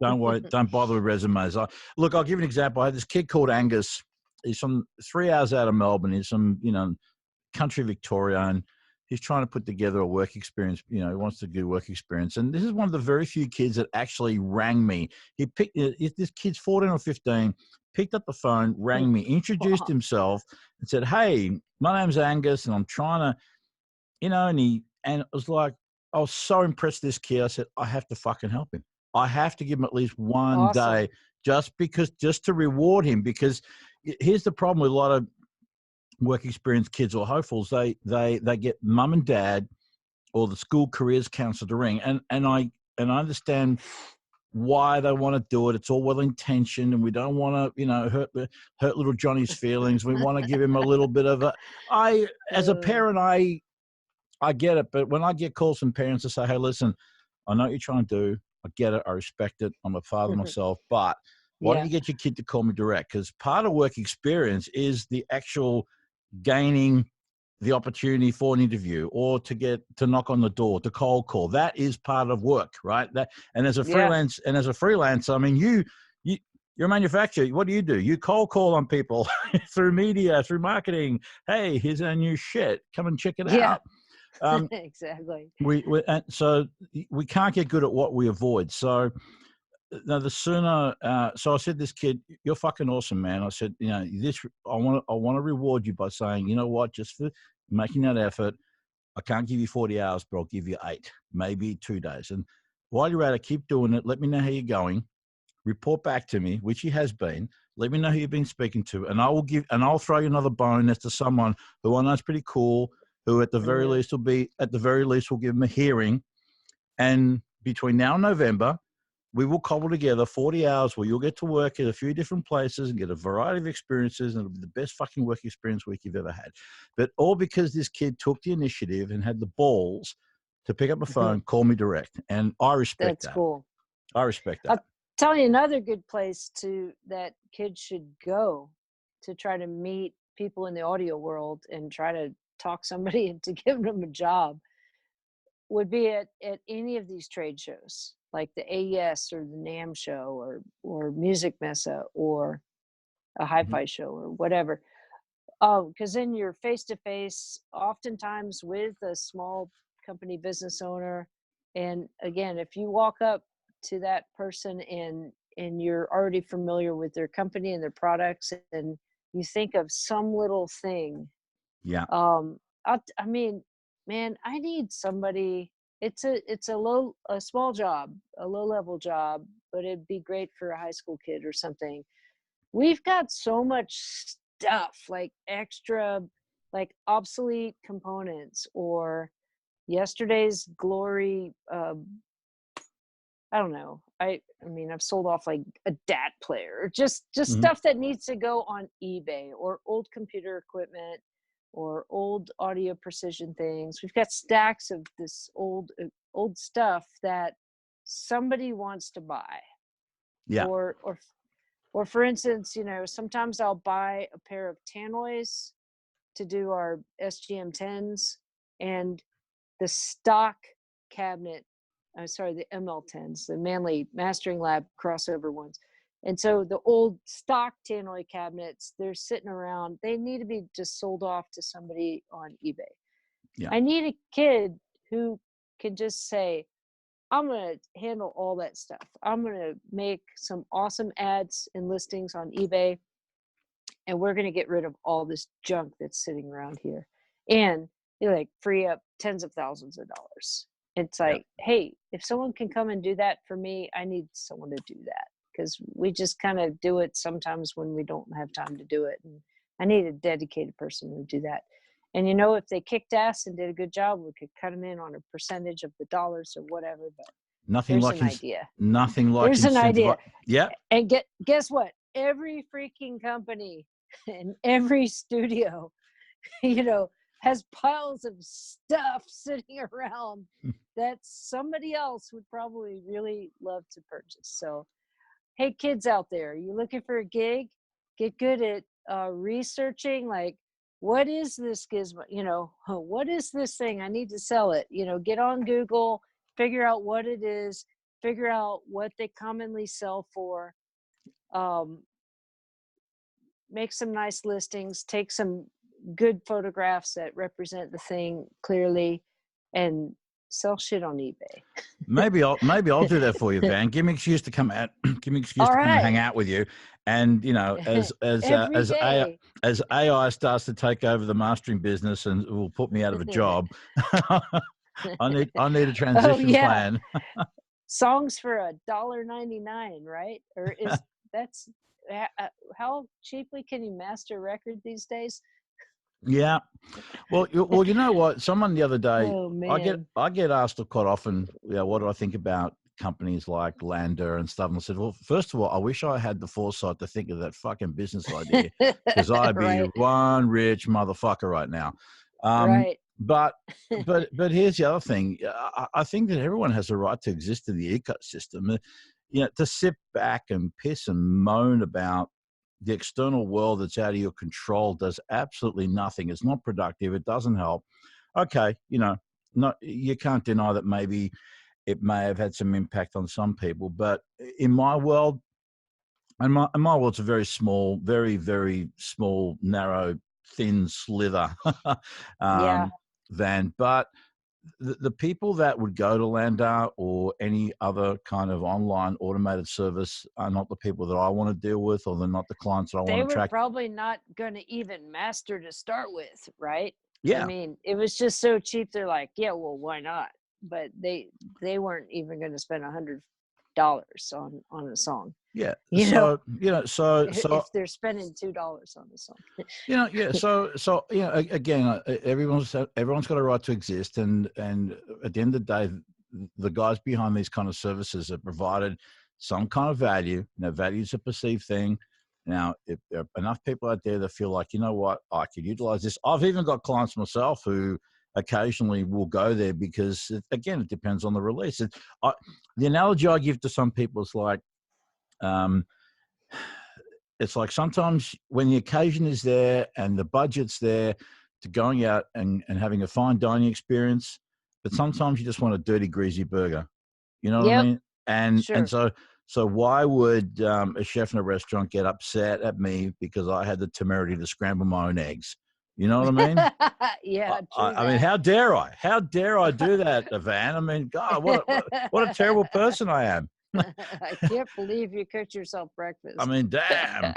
don't worry, don't bother with resumes. Look, I'll give you an example. I had this kid called Angus. He's from 3 hours out of Melbourne. He's from, country Victoria, and he's trying to put together a work experience. He wants to do work experience. And this is one of the very few kids that actually rang me. This kid's 14 or 15, picked up the phone, rang me, introduced himself, and said, hey, my name's Angus, and I'm trying to, and it was like, I was so impressed with this kid. I said, I have to fucking help him. I have to give him at least one day just to reward him, because here's the problem with a lot of work experience kids or hopefuls, they get mum and dad or the school careers counselor to ring, and I understand why they want to do it. It's all well intentioned, and we don't want to, hurt little Johnny's feelings. We want to give him a little bit of a. As a parent, I get it, but when I get calls from parents to say, "Hey, listen, I know what you're trying to do. I get it. I respect it. I'm a father myself, but why don't you get your kid to call me direct? Because part of work experience is the actual gaining the opportunity for an interview or to knock on the door, to cold call. That is part of work, right? And as a freelancer, I mean, you're a manufacturer. What do? You cold call on people through media, through marketing. Hey, here's our new shit. Come and check it out. Exactly. So we can't get good at what we avoid. So now the sooner, so I said, this kid, you're fucking awesome, man. I said, I want to reward you by saying, you know what, just for making that effort, I can't give you 40 hours, but I'll give you 8, maybe 2 days. And while you're at it, keep doing it. Let me know how you're going. Report back to me, which he has been. Let me know who you've been speaking to, and I'll throw you another bone as to someone who I know is pretty cool, who at the very least will give him a hearing. And between now and November, we will cobble together 40 hours where you'll get to work at a few different places and get a variety of experiences, and it'll be the best fucking work experience week you've ever had. But all because this kid took the initiative and had the balls to pick up the phone, call me direct. And I respect that. That's cool. I respect that. I'll tell you another good place that kids should go to try to meet people in the audio world and try to talk somebody into giving them a job would be at any of these trade shows, like the AES or the NAMM show or Music Mesa or a hi-fi show or whatever. Because then you're face to face, oftentimes with a small company business owner. And again, if you walk up to that person and you're already familiar with their company and their products, and you think of some little thing. Yeah. I mean, man, I need somebody. It's a small job, a low level job, but it'd be great for a high school kid or something. We've got so much stuff, like extra, like obsolete components or yesterday's glory. I don't know. I mean, I've sold off like a DAT player, or just stuff that needs to go on eBay, or old computer equipment, or old audio precision things. We've got stacks of this old stuff that somebody wants to buy. Yeah. Or for instance, sometimes I'll buy a pair of tannoys to do our SGM 10s, and the stock cabinet, the ML10s, the Manley Mastering Lab crossover ones. And so the old stock tannoy cabinets, they're sitting around. They need to be just sold off to somebody on eBay. Yeah. I need a kid who can just say, I'm going to handle all that stuff. I'm going to make some awesome ads and listings on eBay, and we're going to get rid of all this junk that's sitting around here. And like free up tens of thousands of dollars. It's like, hey, if someone can come and do that for me, I need someone to do that, because we just kind of do it sometimes when we don't have time to do it. And I need a dedicated person to do that. And if they kicked ass and did a good job, we could cut them in on a percentage of the dollars or whatever. But nothing there's like an idea. Nothing like there's an idea. Yeah. And guess what? Every freaking company and every studio, has piles of stuff sitting around that somebody else would probably really love to purchase. So, hey, kids out there, you looking for a gig? Get good at researching, like, what is this gizmo? What is this thing? I need to sell it. Get on Google, figure out what it is, figure out what they commonly sell for. Make some nice listings, take some good photographs that represent the thing clearly, and sell shit on eBay. Maybe I'll do that for you, Van. Give me an excuse to come out. Give me an excuse to come and hang out with you. And as AI starts to take over the mastering business and will put me out of a job, I need a transition plan. Songs for $1.99, right? Or that's how cheaply can you master a record these days? Yeah. Well, you know what? Someone the other day, Oh I get man. I get asked quite often, what do I think about companies like Lander and stuff? And I said, well, first of all, I wish I had the foresight to think of that fucking business idea, because I'd be Right. one rich motherfucker right now. Right. But here's the other thing. I think that everyone has a right to exist in the ecosystem. To sit back and piss and moan about the external world that's out of your control does absolutely nothing. It's not productive. It doesn't help. Okay, you can't deny that maybe it may have had some impact on some people, but in my world, and my world's a very small, very, very small, narrow, thin slither, Yeah. Van. But the people that would go to Landau or any other kind of online automated service are not the people that I want to deal with, or they're not the clients that I want They to were track. probably not going to even master to start with, right? I Yeah, mean, it was just so cheap. They're like, yeah, well, why not? But they weren't even going to spend $100 on a song. yeah. You know, So if they're spending $2 on a song. yeah. So again, everyone's got a right to exist, and at the end of the day, the guys behind these kind of services have provided some kind of value. Value is a perceived thing. Now, if there are enough people out there that feel like, you know what, I could utilize this. I've even got clients myself who occasionally will go there because, again, it depends on the release. The analogy I give to some people is like, um, it's like sometimes when the occasion is there and the budget's there to going out and having a fine dining experience, but sometimes you just want a dirty, greasy burger. You know what I Yep. mean? And Sure. so why would a chef in a restaurant get upset at me because I had the temerity to scramble my own eggs? You know what I mean? Yeah, true I mean, that. how dare I? How dare I do that, Van? I mean, God, what a terrible person I am. I can't believe you cooked yourself I breakfast. mean, damn,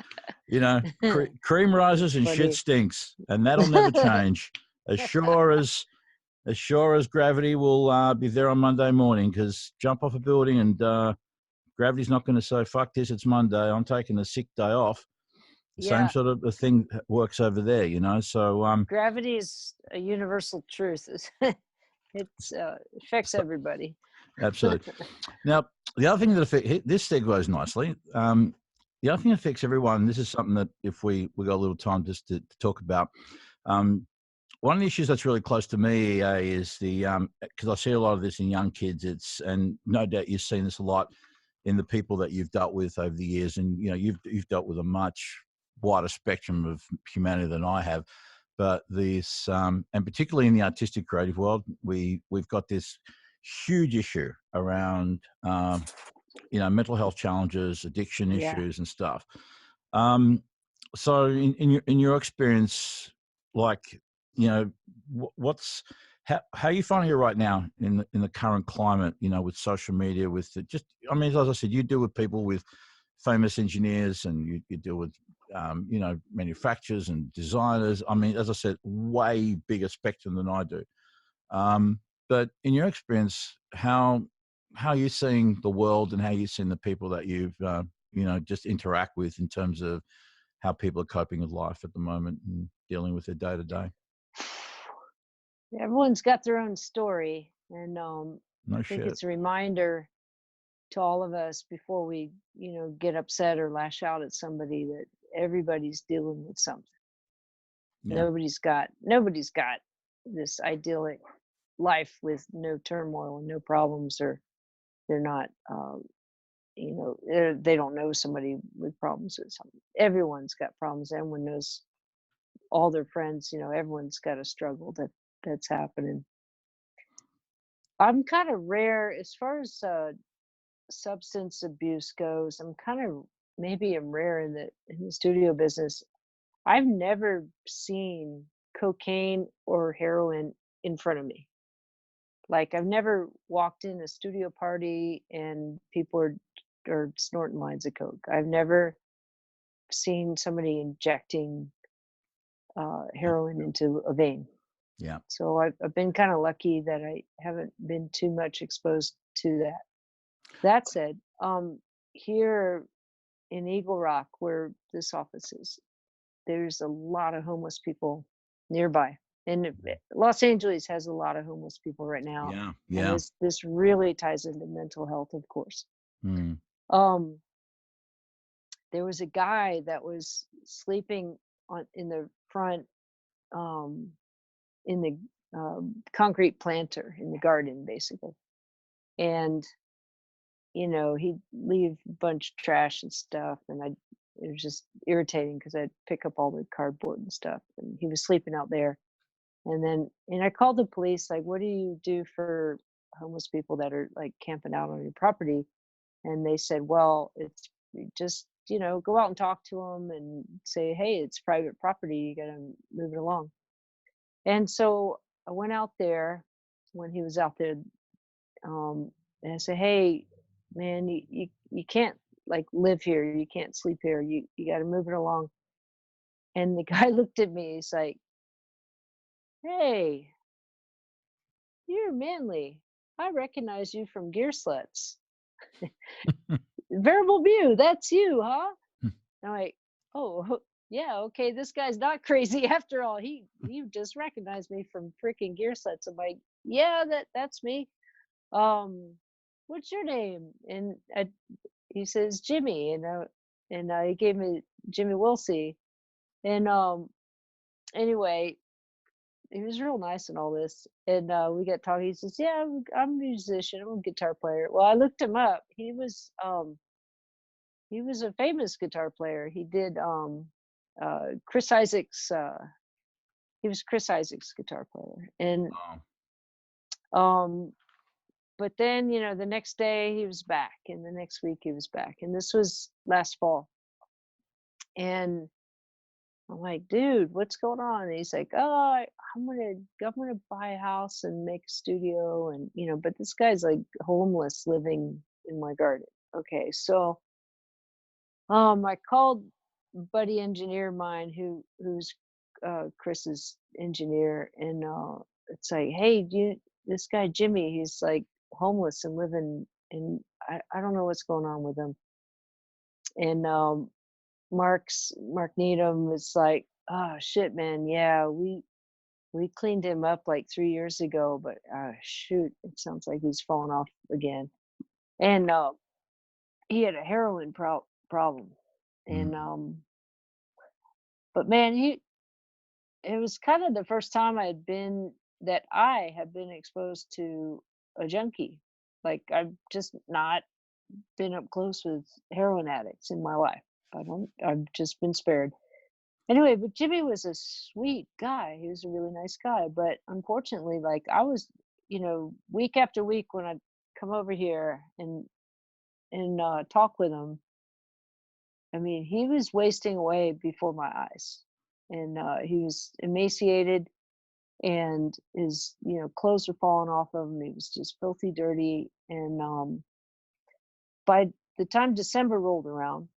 cream rises and shit Funny. stinks, and that'll never change. As sure as gravity will be there on Monday morning, because jump off a building and gravity's not going to say, fuck this, it's Monday, I'm taking a sick day off. The same Yeah. sort of a thing works over there. So Gravity is a universal truth. It's affects so, everybody. absolutely. Now, the other thing that affects this segues nicely. The other thing that affects everyone. This is something that if we got a little time just to talk about. One of the issues that's really close to me is the because I see a lot of this in young kids. And no doubt you've seen this a lot in the people that you've dealt with over the years, and you've dealt with a much wider spectrum of humanity than I have. But this, and particularly in the artistic creative world, we've got this huge issue around mental health challenges, addiction Yeah. issues, and stuff. So in your experience, like, what's how are you finding it right now in the current climate, with social media, with I mean, as I said, you deal with people with famous engineers, and you deal with manufacturers and designers. I mean, as I said, way bigger spectrum than I do. But in your experience, how are you seeing the world, and how are you seeing the people that you've just interact with, in terms of how people are coping with life at the moment and dealing with their day to day? Everyone's got their own story, and No I think shit. it's a reminder to all of us before we, get upset or lash out at somebody, that everybody's dealing with something. Yeah. Nobody's got this idyllic life with no turmoil and no problems, or they're not they don't know somebody with problems with something. Everyone's got problems. Everyone knows all their friends. Everyone's got a struggle that's happening. I'm kind of rare as far as substance abuse goes. I'm kind of, maybe I'm rare in the studio business. I've never seen cocaine or heroin in front of me. Like, I've never walked in a studio party and people are snorting lines of coke. I've never seen somebody injecting heroin into a vein. Yeah. So I've been kind of lucky that I haven't been too much exposed to that. That said, here in Eagle Rock, where this office is, there's a lot of homeless people nearby. And Los Angeles has a lot of homeless people right now. Yeah. And Yeah. this really ties into mental health, of course. Mm. Um, there was a guy that was sleeping in the front, um, in the concrete planter in the garden, basically. And he'd leave a bunch of trash and stuff, and it was just irritating because I'd pick up all the cardboard and stuff, and he was sleeping out there. And I called the police, like, what do you do for homeless people that are like camping out on your property? And they said, well, it's you just, go out and talk to them and say, hey, it's private property. You got to move it along. And so I went out there when he was out there, and I said, hey, man, you can't like live here. You can't sleep here. You got to move it along. And the guy looked at me. He's like, hey, you're Manley. I recognize you from Gear Sluts. Variable View, that's you, huh? And I'm like, oh, yeah, okay, this guy's not crazy after all. He just recognized me from freaking Gear Sluts. I'm like, yeah, that's me. What's your name? And he says Jimmy, and he gave me Jimmy Wilsey. And anyway, he was real nice and all this. And we got talking. He says, yeah, I'm a musician. I'm a guitar player. Well, I looked him up. He was a famous guitar player. He did Chris Isaac's. He was Chris Isaac's guitar player, and but then the next day he was back, and the next week he was back, and this was last fall. And I'm like, dude, what's going on? And he's like, oh, I'm gonna buy a house and make a studio, and but this guy's like homeless, living in my garden. Okay, so I called buddy engineer of mine who's Chris's engineer, and it's like, hey, this guy Jimmy, he's like homeless and living, and I don't know what's going on with him. And Mark Needham was like, oh shit, man, yeah, we cleaned him up like 3 years ago, but shoot, it sounds like he's fallen off again. And he had a heroin problem. And but man, it was kind of the first time I had been exposed to a junkie. Like, I've just not been up close with heroin addicts in my life. I've just been spared. Anyway, but Jimmy was a sweet guy. He was a really nice guy. But unfortunately, like, I was, week after week when I'd come over here and talk with him, I mean, he was wasting away before my eyes. And he was emaciated, and his clothes were falling off of him. He was just filthy dirty. And by the time December rolled around,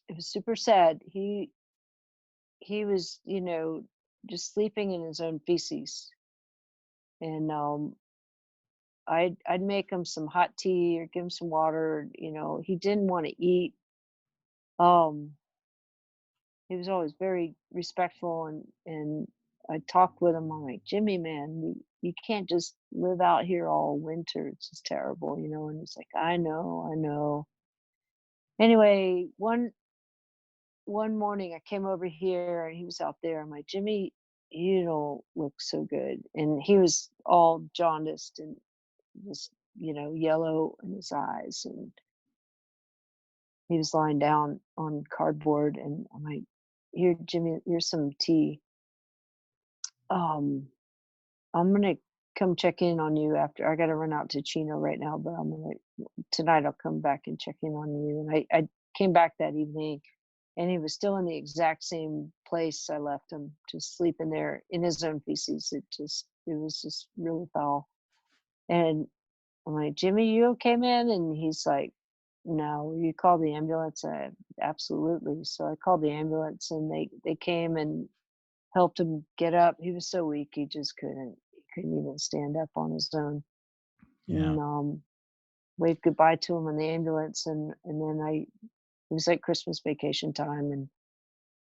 it was super sad. He was just sleeping in his own feces. And I'd make him some hot tea or give him some water. He didn't want to eat. um he was always very respectful, and I talked with him. I'm like, Jimmy, man, you can't just live out here all winter. It's just terrible. And he's like, I know. Anyway, one morning I came over here and he was out there. I'm like, Jimmy, you don't look so good. And he was all jaundiced and just, yellow in his eyes. And he was lying down on cardboard. And I'm like, here, Jimmy, here's some tea. Um, I'm gonna come check in on you after. I gotta run out to Chino right now, but tonight I'll come back and check in on you. And I came back that evening, and he was still in the exact same place I left him, just sleeping there in his own feces. It was just really foul. And I'm like, Jimmy, you okay, man? And he's like, no, you call the ambulance? Absolutely. So I called the ambulance, and they came and helped him get up. He was so weak, he just couldn't even stand up on his own. Yeah. And waved goodbye to him in the ambulance, and then it was like Christmas vacation time, and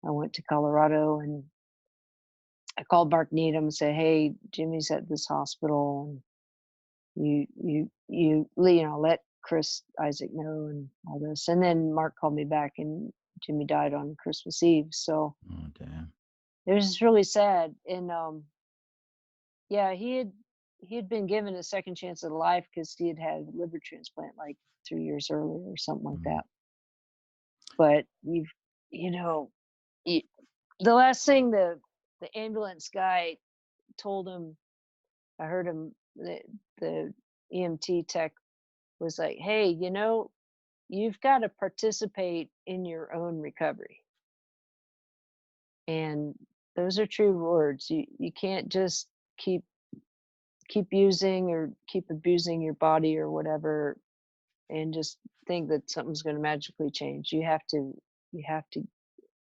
I went to Colorado, and I called Mark Needham and said, "Hey, Jimmy's at this hospital, and let Chris Isaac know and all this." And then Mark called me back, and Jimmy died on Christmas Eve. So Oh, damn. it was just really sad. And yeah, he had been given a second chance at life because he had had a liver transplant like 3 years earlier or something like Mm. that. But you know, you, the last thing the ambulance guy told him, I heard him, the EMT tech was like, "Hey, you've got to participate in your own recovery." And those are true words. You can't just keep using or keep abusing your body or whatever and just think that something's going to magically change. You have to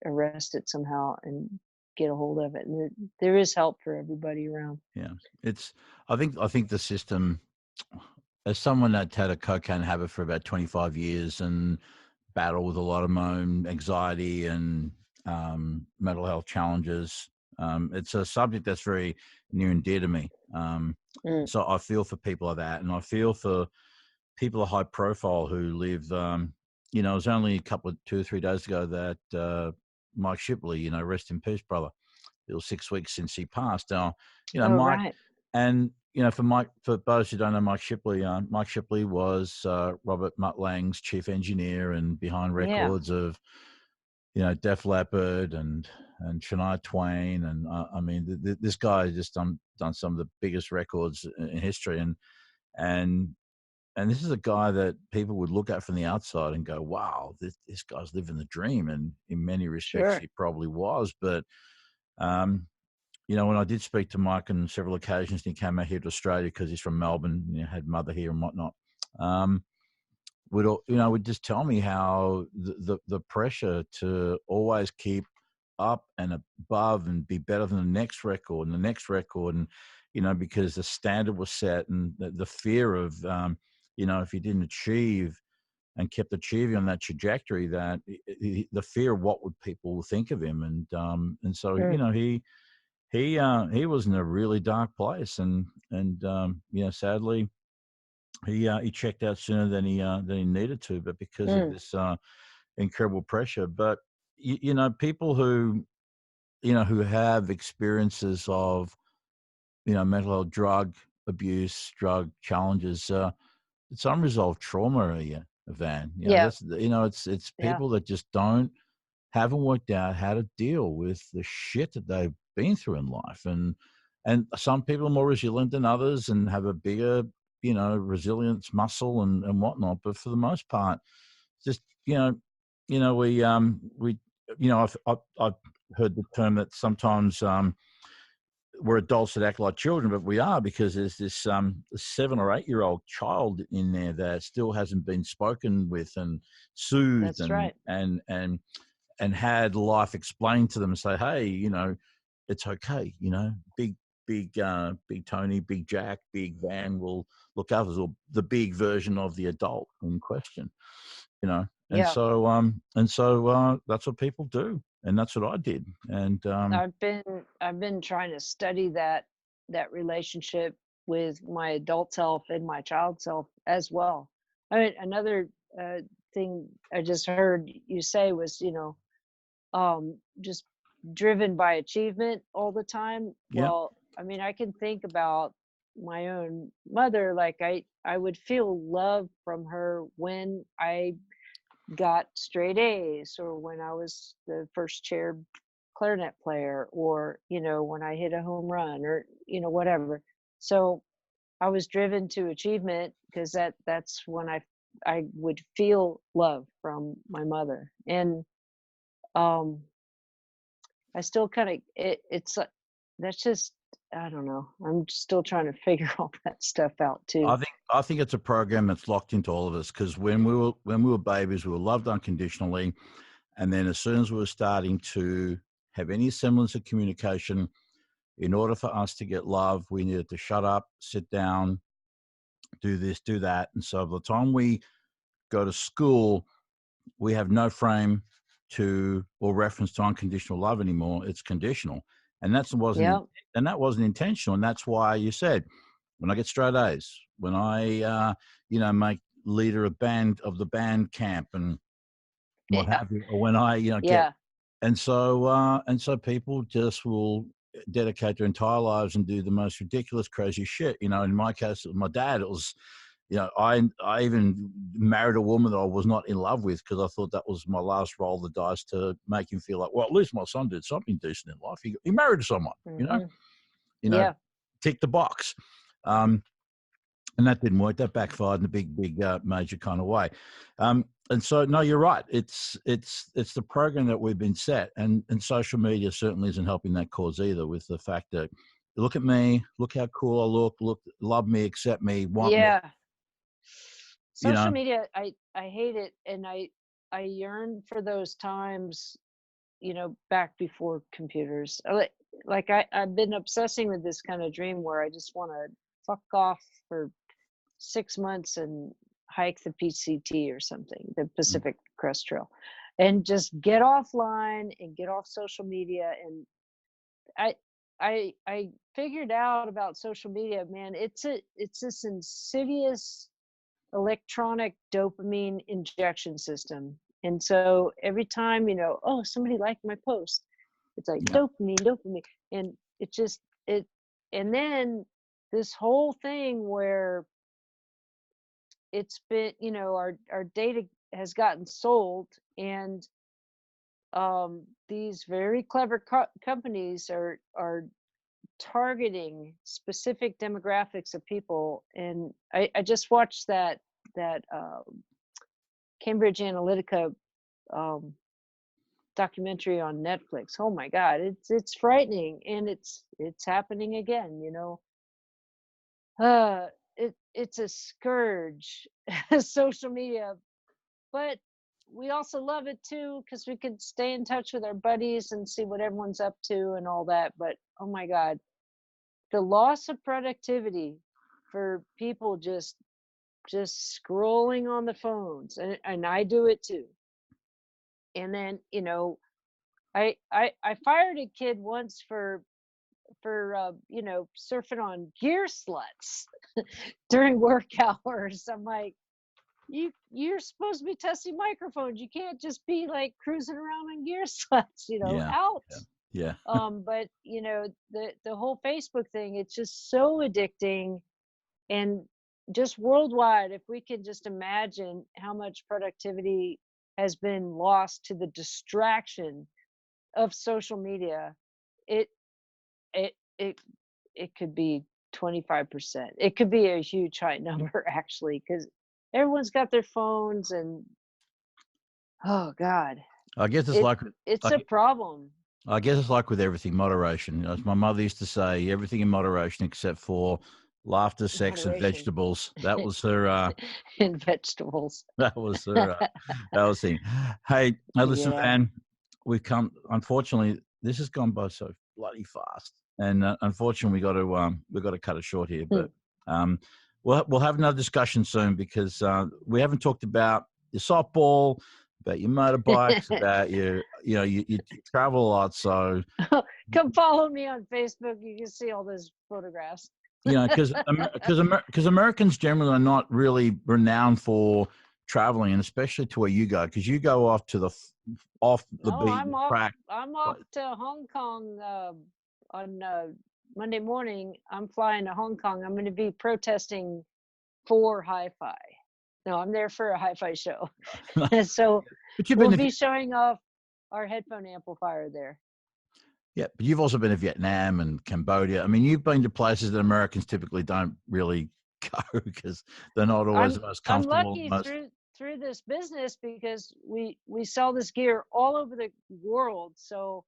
arrest it somehow and get a hold of it. And there is help for everybody around. Yeah. I think the system, as someone that's had a cocaine habit for about 25 years and battle with a lot of my own anxiety and mental health challenges, it's a subject that's very near and dear to me. Mm. So I feel for people like that, and I feel for people of high profile who live. It was only a couple of 2 or 3 days ago that Mike Shipley, rest in peace, brother. It was 6 weeks since he passed. Now, Oh, Mike, right. and for those who don't know Mike Shipley was Robert Mutt Lang's chief engineer and behind Yeah, records of Def Leppard and Shania Twain, and I mean this guy has just done some of the biggest records in history, and this is a guy that people would look at from the outside and go, wow, this guy's living the dream, and in many respects sure. he probably was, but um, when I did speak to Mike on several occasions, and he came out here to Australia because he's from Melbourne, had mother here and whatnot. Would just tell me how the pressure to always keep up and above and be better than the next record and the next record, and because the standard was set, and the fear of if you didn't achieve and kept achieving on that trajectory, that the fear of what would people think of him, and so Sure. he was in a really dark place, and sadly he checked out sooner than he needed to, but because of Mm. this incredible pressure. But people who who have experiences of mental health, drug abuse, drug challenges, it's unresolved trauma, Van. Yeah. It's Yeah. people that just haven't worked out how to deal with the shit that they've been through in life. And some people are more resilient than others and have a bigger, resilience muscle and whatnot. But for the most part, just, we, I've heard the term that sometimes we're adults that act like children, but we are, because there's this 7 or 8 year old child in there that still hasn't been spoken with and soothed That's right. and had life explained to them and say, hey, it's okay. Big Tony, Big Jack, Big Van will look after us, or the big version of the adult in question, and Yeah. so that's what people do, and that's what I did. And I've been trying to study that relationship with my adult self and my child self as well. I mean, another thing I just heard you say was, just driven by achievement all the time. yeah, Well, I mean, I can think about my own mother. Like I would feel love from her when I got straight A's, or when I was the first chair clarinet player, or when I hit a home run, or whatever. So I was driven to achievement because that's when I would feel love from my mother. And um I still kind of it's like, that's just, I don't know, I'm still trying to figure all that stuff out I too. think I think it's a program that's locked into all of us, because when we were babies, we were loved unconditionally, and then as soon as we were starting to have any semblance of communication, in order for us to get love, we needed to shut up, sit down, do this, do that. And so by the time we go to school, we have no frame to or reference to unconditional love anymore. It's conditional. and that wasn't intentional. And that's why you said, when I get straight A's, when I make leader of the band camp and what have you, or when I get, and so people just will dedicate their entire lives and do the most ridiculous, crazy shit. In my case, with my dad, it was, I even married a woman that I was not in love with because I thought that was my last roll of the dice to make him feel like, well, at least my son did something decent in life. He married someone, tick the box. And that didn't work. That backfired in a big, major kind of way. And so, no, you're right. It's the program that we've been set, and social media certainly isn't helping that cause either. With the fact that, look at me, look how cool I look, love me, accept me, want me. Social media, I hate it, and I yearn for those times, back before computers. Like I've been obsessing with this kind of dream where I just want to fuck off for 6 months and hike the PCT or something, the Pacific Crest Trail, and just get offline and get off social media. And I figured out about social media, man, it's this insidious electronic dopamine injection system. And so every time, oh, somebody liked my post, it's like dopamine, and and then this whole thing where it's been, our data has gotten sold, and these very clever companies are targeting specific demographics of people. And I just watched that Cambridge Analytica documentary on Netflix. Oh my God, it's frightening, and it's happening again. It's a scourge, social media, but we also love it too because we could stay in touch with our buddies and see what everyone's up to and all that. But oh my God, the loss of productivity for people just scrolling on the phones, and I do it too. And then I fired a kid once for surfing on gear sluts during work hours. I'm like, you're supposed to be testing microphones. You can't just be like cruising around on gear sluts, out. Yeah. But the whole Facebook thing, it's just so addicting. And just worldwide, if we can just imagine how much productivity has been lost to the distraction of social media, it could be 25%. It could be a huge high number, actually, because everyone's got their phones, and oh God, I guess it's a problem. I guess it's like with everything, moderation. As my mother used to say, everything in moderation except for laughter, sex, and vegetables. That was her. And vegetables. That was her. That was the. Hey, listen, Van. We've come. Unfortunately, this has gone by so bloody fast, and unfortunately, we got to cut it short here. But we'll have another discussion soon because we haven't talked about your softball, about your motorbikes, about you travel a lot. So come follow me on Facebook. You can see all those photographs. Because Americans generally are not really renowned for traveling, and especially to where you go, because you go off to the beaten track. I'm off to Hong Kong on Monday morning. I'm flying to Hong Kong. I'm going to be protesting for hi-fi. No, I'm there for a hi-fi show. So we'll be showing off our headphone amplifier there. Yeah, but you've also been to Vietnam and Cambodia. I mean, you've been to places that Americans typically don't really go because they're not always the most comfortable. I'm lucky through this business because we sell this gear all over the world. So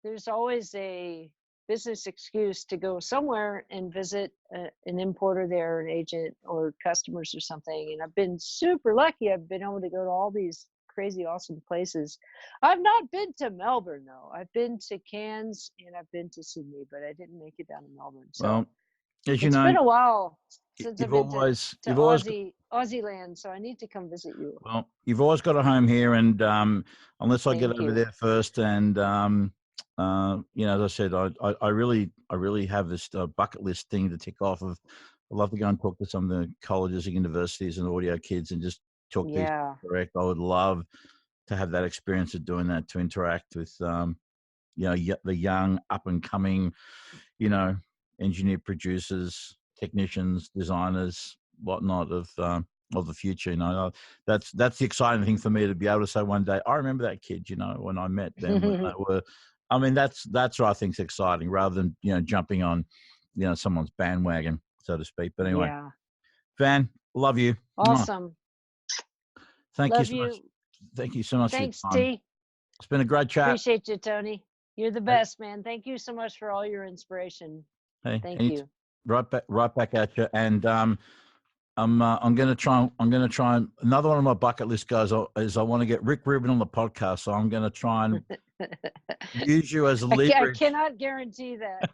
there's always a business excuse to go somewhere and visit an importer there, an agent, or customers or something. And I've been super lucky. I've been able to go to all these crazy awesome places. I've not been to Melbourne though. I've been to Cairns and I've been to Sydney, but I didn't make it down to Melbourne. So well, as it's been a while since I've been to Aussie land, so I need to come visit you. Well, you've always got a home here, and unless I get over there first and as I said, I really have this bucket list thing to tick off of. I'd love to go and talk to some of the colleges and universities and audio kids and just talk to these direct. I would love to have that experience of doing that, to interact with, the young up and coming, engineer producers, technicians, designers, whatnot of the future. That's the exciting thing for me, to be able to say one day, I remember that kid, when I met them when they were. I mean, that's what I think is exciting, rather than jumping on someone's bandwagon, so to speak. But anyway, Van, love you. Awesome. Thank you so much. Thank you so much. Thanks, for your time. T. It's been a great chat. Appreciate you, Tony. You're the best, man. Thank you so much for all your inspiration. Hey, thank you. Right back at you. And I'm going to try. Another one of my bucket list goals is I want to get Rick Rubin on the podcast. So I'm going to try and use you as leverage. I cannot guarantee that.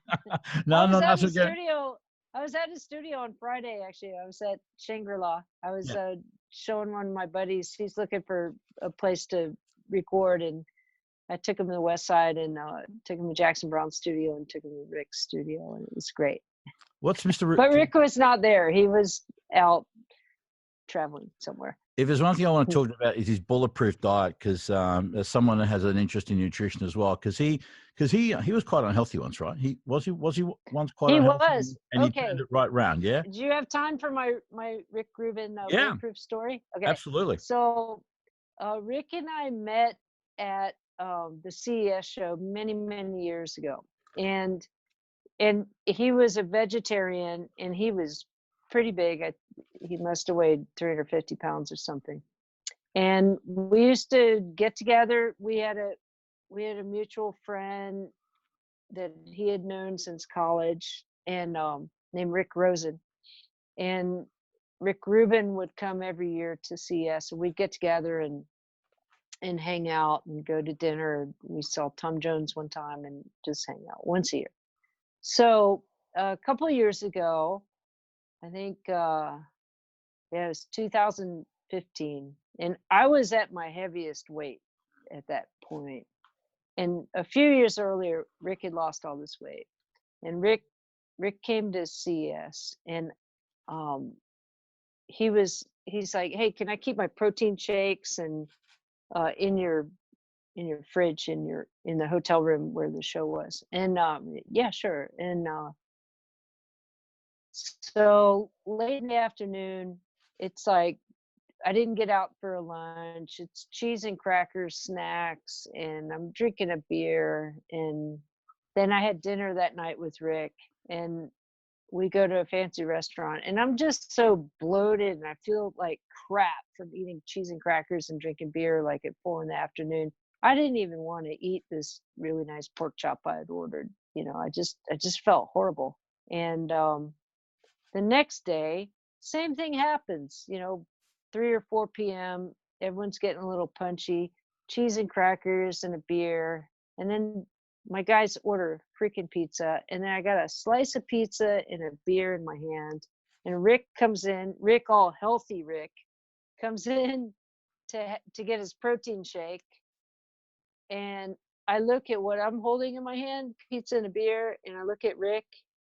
No, I was at his studio on Friday. Actually, I was at Shangri-La. I was showing one of my buddies. He's looking for a place to record, and I took him to the West Side and took him to Jackson Brown's studio and took him to Rick's studio, and it was great. What's Mr. Rick? But Rick was not there. He was out traveling somewhere. If there's one thing I want to talk about, is his bulletproof diet, because as someone that has an interest in nutrition as well, because he was quite unhealthy once, right? He was once quite unhealthy. He was. And he turned it right round, yeah? Do you have time for my Rick Rubin bulletproof story? Okay. Absolutely. So Rick and I met at the CES show many, many years ago. And he was a vegetarian, and he was pretty big. He must have weighed 350 pounds or something. And we used to get together. We had a mutual friend that he had known since college, and named Rick Rosen. And Rick Rubin would come every year to CES, and we'd get together and hang out and go to dinner. We saw Tom Jones one time and just hang out once a year. So a couple of years ago, I think it was 2015, and I was at my heaviest weight at that point. And a few years earlier, Rick had lost all this weight, and Rick came to CES, and he's like, hey, can I keep my protein shakes and in your fridge in the hotel room where the show was? And yeah, sure. And so late in the afternoon, it's like I didn't get out for a lunch. It's cheese and crackers, snacks, and I'm drinking a beer. And then I had dinner that night with Rick, and we go to a fancy restaurant, and I'm just so bloated, and I feel like crap from eating cheese and crackers and drinking beer like at 4 p.m. I didn't even want to eat this really nice pork chop I had ordered. I just felt horrible. And the next day, same thing happens. 3 or 4 p.m. Everyone's getting a little punchy. Cheese and crackers and a beer, and then my guys order freaking pizza, and then I got a slice of pizza and a beer in my hand. And Rick comes in. Rick, all healthy Rick, comes in to get his protein shake. And I look at what I'm holding in my hand, pizza and a beer, and I look at Rick,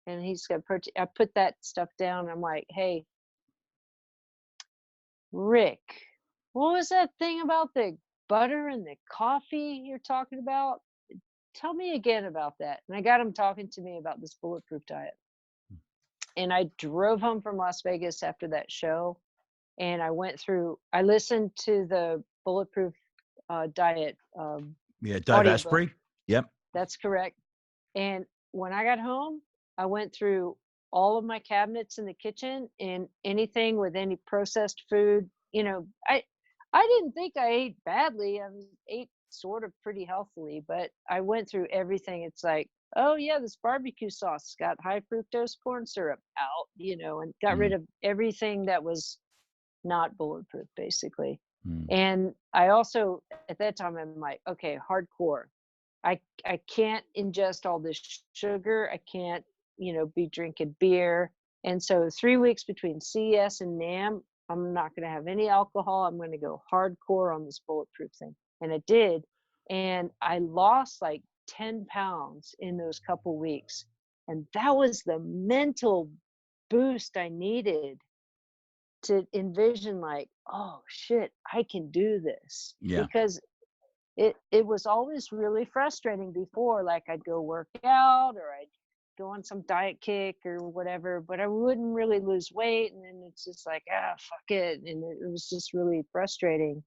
and he's got protein. I put that stuff down. I'm like, hey, Rick, what was that thing about the butter and the coffee you're talking about? Tell me again about that. And I got him talking to me about this bulletproof diet. And I drove home from Las Vegas after that show, and I listened to the bulletproof diet. Dave Asprey. Yep. That's correct. And when I got home, I went through all of my cabinets in the kitchen, and anything with any processed food. I didn't think I ate badly. I ate sort of pretty healthily, but I went through everything. It's like, oh yeah, this barbecue sauce got high fructose corn syrup out, and got rid of everything that was not bulletproof, basically. And I also, at that time, I'm like, okay, hardcore. I can't ingest all this sugar. I can't, be drinking beer. And so 3 weeks between CES and NAMM, I'm not going to have any alcohol. I'm going to go hardcore on this bulletproof thing. And I did. And I lost like 10 pounds in those couple weeks. And that was the mental boost I needed to envision like, oh shit, I can do this. Yeah. Because it was always really frustrating before. Like I'd go work out or I'd go on some diet kick or whatever, but I wouldn't really lose weight. And then it's just like, fuck it. And it was just really frustrating.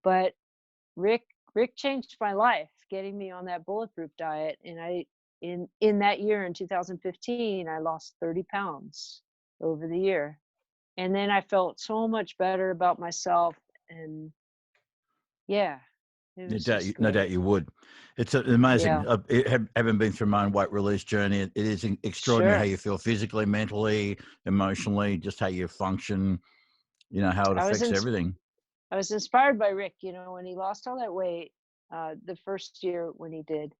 But Rick changed my life, getting me on that bulletproof diet. And I, in that year, in 2015, I lost 30 pounds over the year. And then I felt so much better about myself. And yeah, it was No doubt you would. It's amazing. Having been through my own weight release journey, it is extraordinary how you feel physically, mentally, emotionally, just how you function, you know, how it affects everything. I was inspired by Rick, you know, when he lost all that weight, the first year when he did,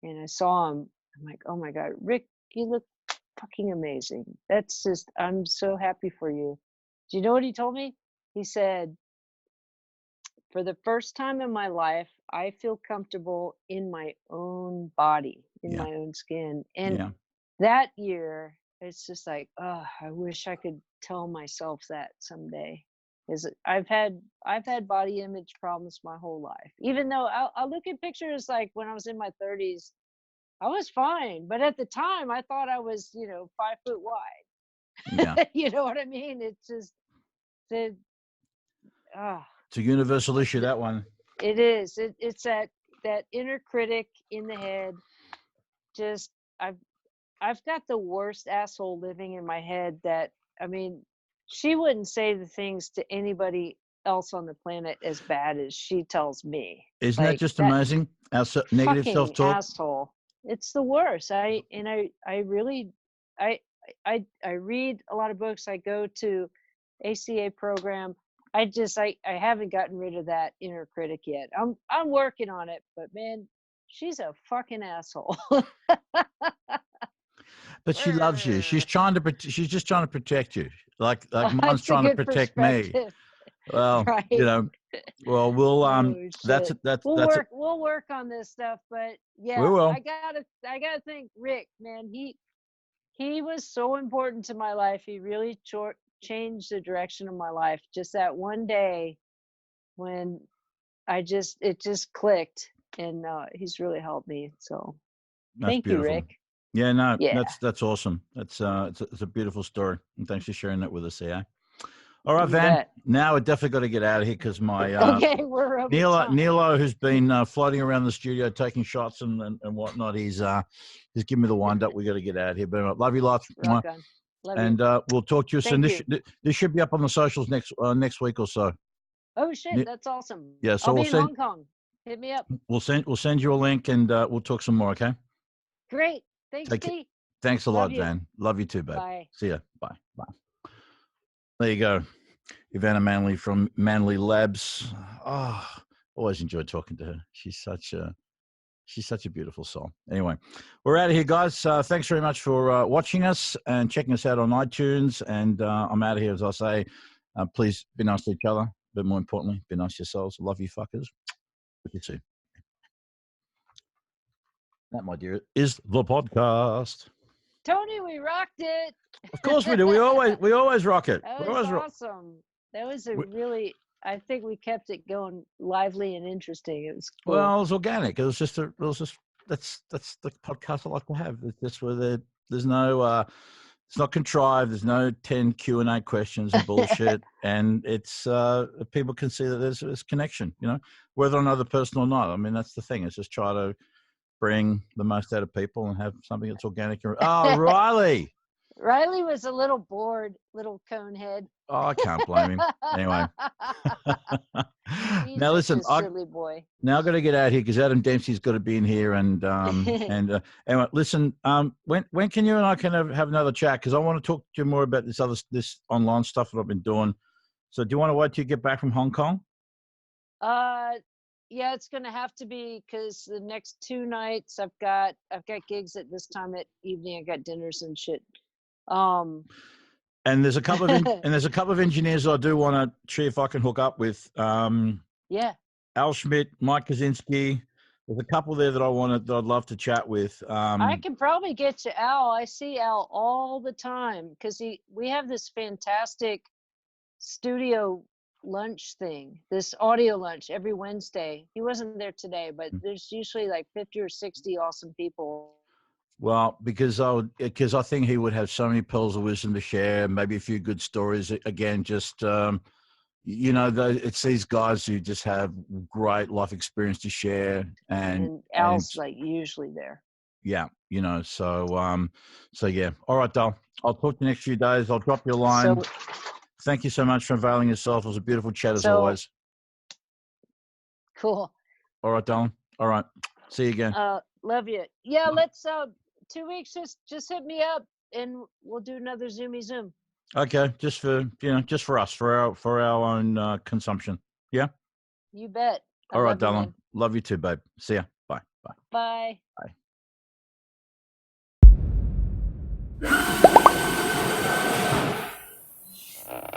and I saw him, I'm like, oh my God, Rick, you look fucking amazing. That's just, I'm so happy for you. Do you know what he told me? He said, for the first time in my life, I feel comfortable in my own body, in my own skin. And that year, it's just like, oh, I wish I could tell myself that someday. Is I've had body image problems my whole life. Even though I'll look at pictures like when I was in my 30s, I was fine. But at the time, I thought I was, 5 foot wide. Yeah. You know what I mean? It's just it's a universal issue, that one. It is. It's that inner critic in the head. Just I've got the worst asshole living in my head that, I mean, she wouldn't say the things to anybody else on the planet as bad as she tells me. Isn't that just amazing? Our negative self-talk. Asshole. It's the worst. I really read a lot of books. I go to ACA program. I haven't gotten rid of that inner critic yet. I'm working on it, but man, she's a fucking asshole. But she loves you. She's just trying to protect you. Like mom's trying to protect me. Well, right. We'll we'll work on this stuff, but yeah, we will. I gotta think Rick, man, he was so important to my life. He really changed the direction of my life. Just that one day when it just clicked, and he's really helped me. So thank you, Rick. Yeah, no, that's awesome. It's a beautiful story, and thanks for sharing that with us, yeah. All right, Van. Now we definitely got to get out of here because my we're over Nilo, who's been floating around the studio taking shots and whatnot, he's giving me the wind up. We got to get out of here. But love you lots. Love and you. We'll talk to you soon. This should be up on the socials next week or so. Oh shit, that's awesome. Yeah, so I'll be in Hong Kong. Hit me up. We'll send you a link and we'll talk some more. Okay. Great. Thanks, T. Thanks a lot, Van. Love you too, babe. Bye. See ya. Bye. Bye. There you go. EveAnna Manley from Manley Labs. Oh, always enjoyed talking to her. She's such a beautiful soul. Anyway, we're out of here, guys. Thanks very much for watching us and checking us out on iTunes. And I'm out of here, as I say. Please be nice to each other, but more importantly, be nice to yourselves. Love you, fuckers. Good to see you. That, my dear, is the podcast. Tony, we rocked it. Of course we do. We always rock it. That was awesome. That was I think we kept it going lively and interesting. It was cool. Well, it was organic. It was just that's the podcast I like to have. It's just where there's no it's not contrived. There's no 10 Q&A questions and bullshit. And it's people can see that there's connection, whether I know the person or not. I mean, that's the thing. It's just try to bring the most out of people and have something that's organic. Oh, Riley. Riley was a little bored, little cone head. Oh, I can't blame him. Anyway. Now listen, silly boy. Now I've got to get out here because Adam Dempsey's got to be in here. And anyway, listen, when can you and I have another chat? Because I want to talk to you more about this online stuff that I've been doing. So do you want to wait till you get back from Hong Kong? Yeah, it's going to have to be because the next 2 nights I've got gigs at this time at evening. I got dinners and shit. And there's a couple of engineers I do want to see if I can hook up with. Yeah. Al Schmidt, Mike Kaczynski, There's a couple there that I'd love to chat with. I can probably get you Al. I see Al all the time because we have this fantastic studio lunch thing, this audio lunch every Wednesday. He wasn't there today, but there's usually like 50 or 60 awesome people. Well, because I think he would have so many pearls of wisdom to share, maybe a few good stories. Again, just it's these guys who just have great life experience to share, and Al's like usually there. Yeah, so yeah. All right, Dal. I'll talk to you next few days. I'll drop you a line. Thank you so much for availing yourself. It was a beautiful chat as always. Cool. All right, darling. All right. See you again. Love you. Yeah, let's 2 weeks, just hit me up and we'll do another Zoomy Zoom. Okay, just for us, for our own consumption. Yeah. You bet. All right, darling. Love you too, babe. See ya. Bye. Bye. Bye. Bye.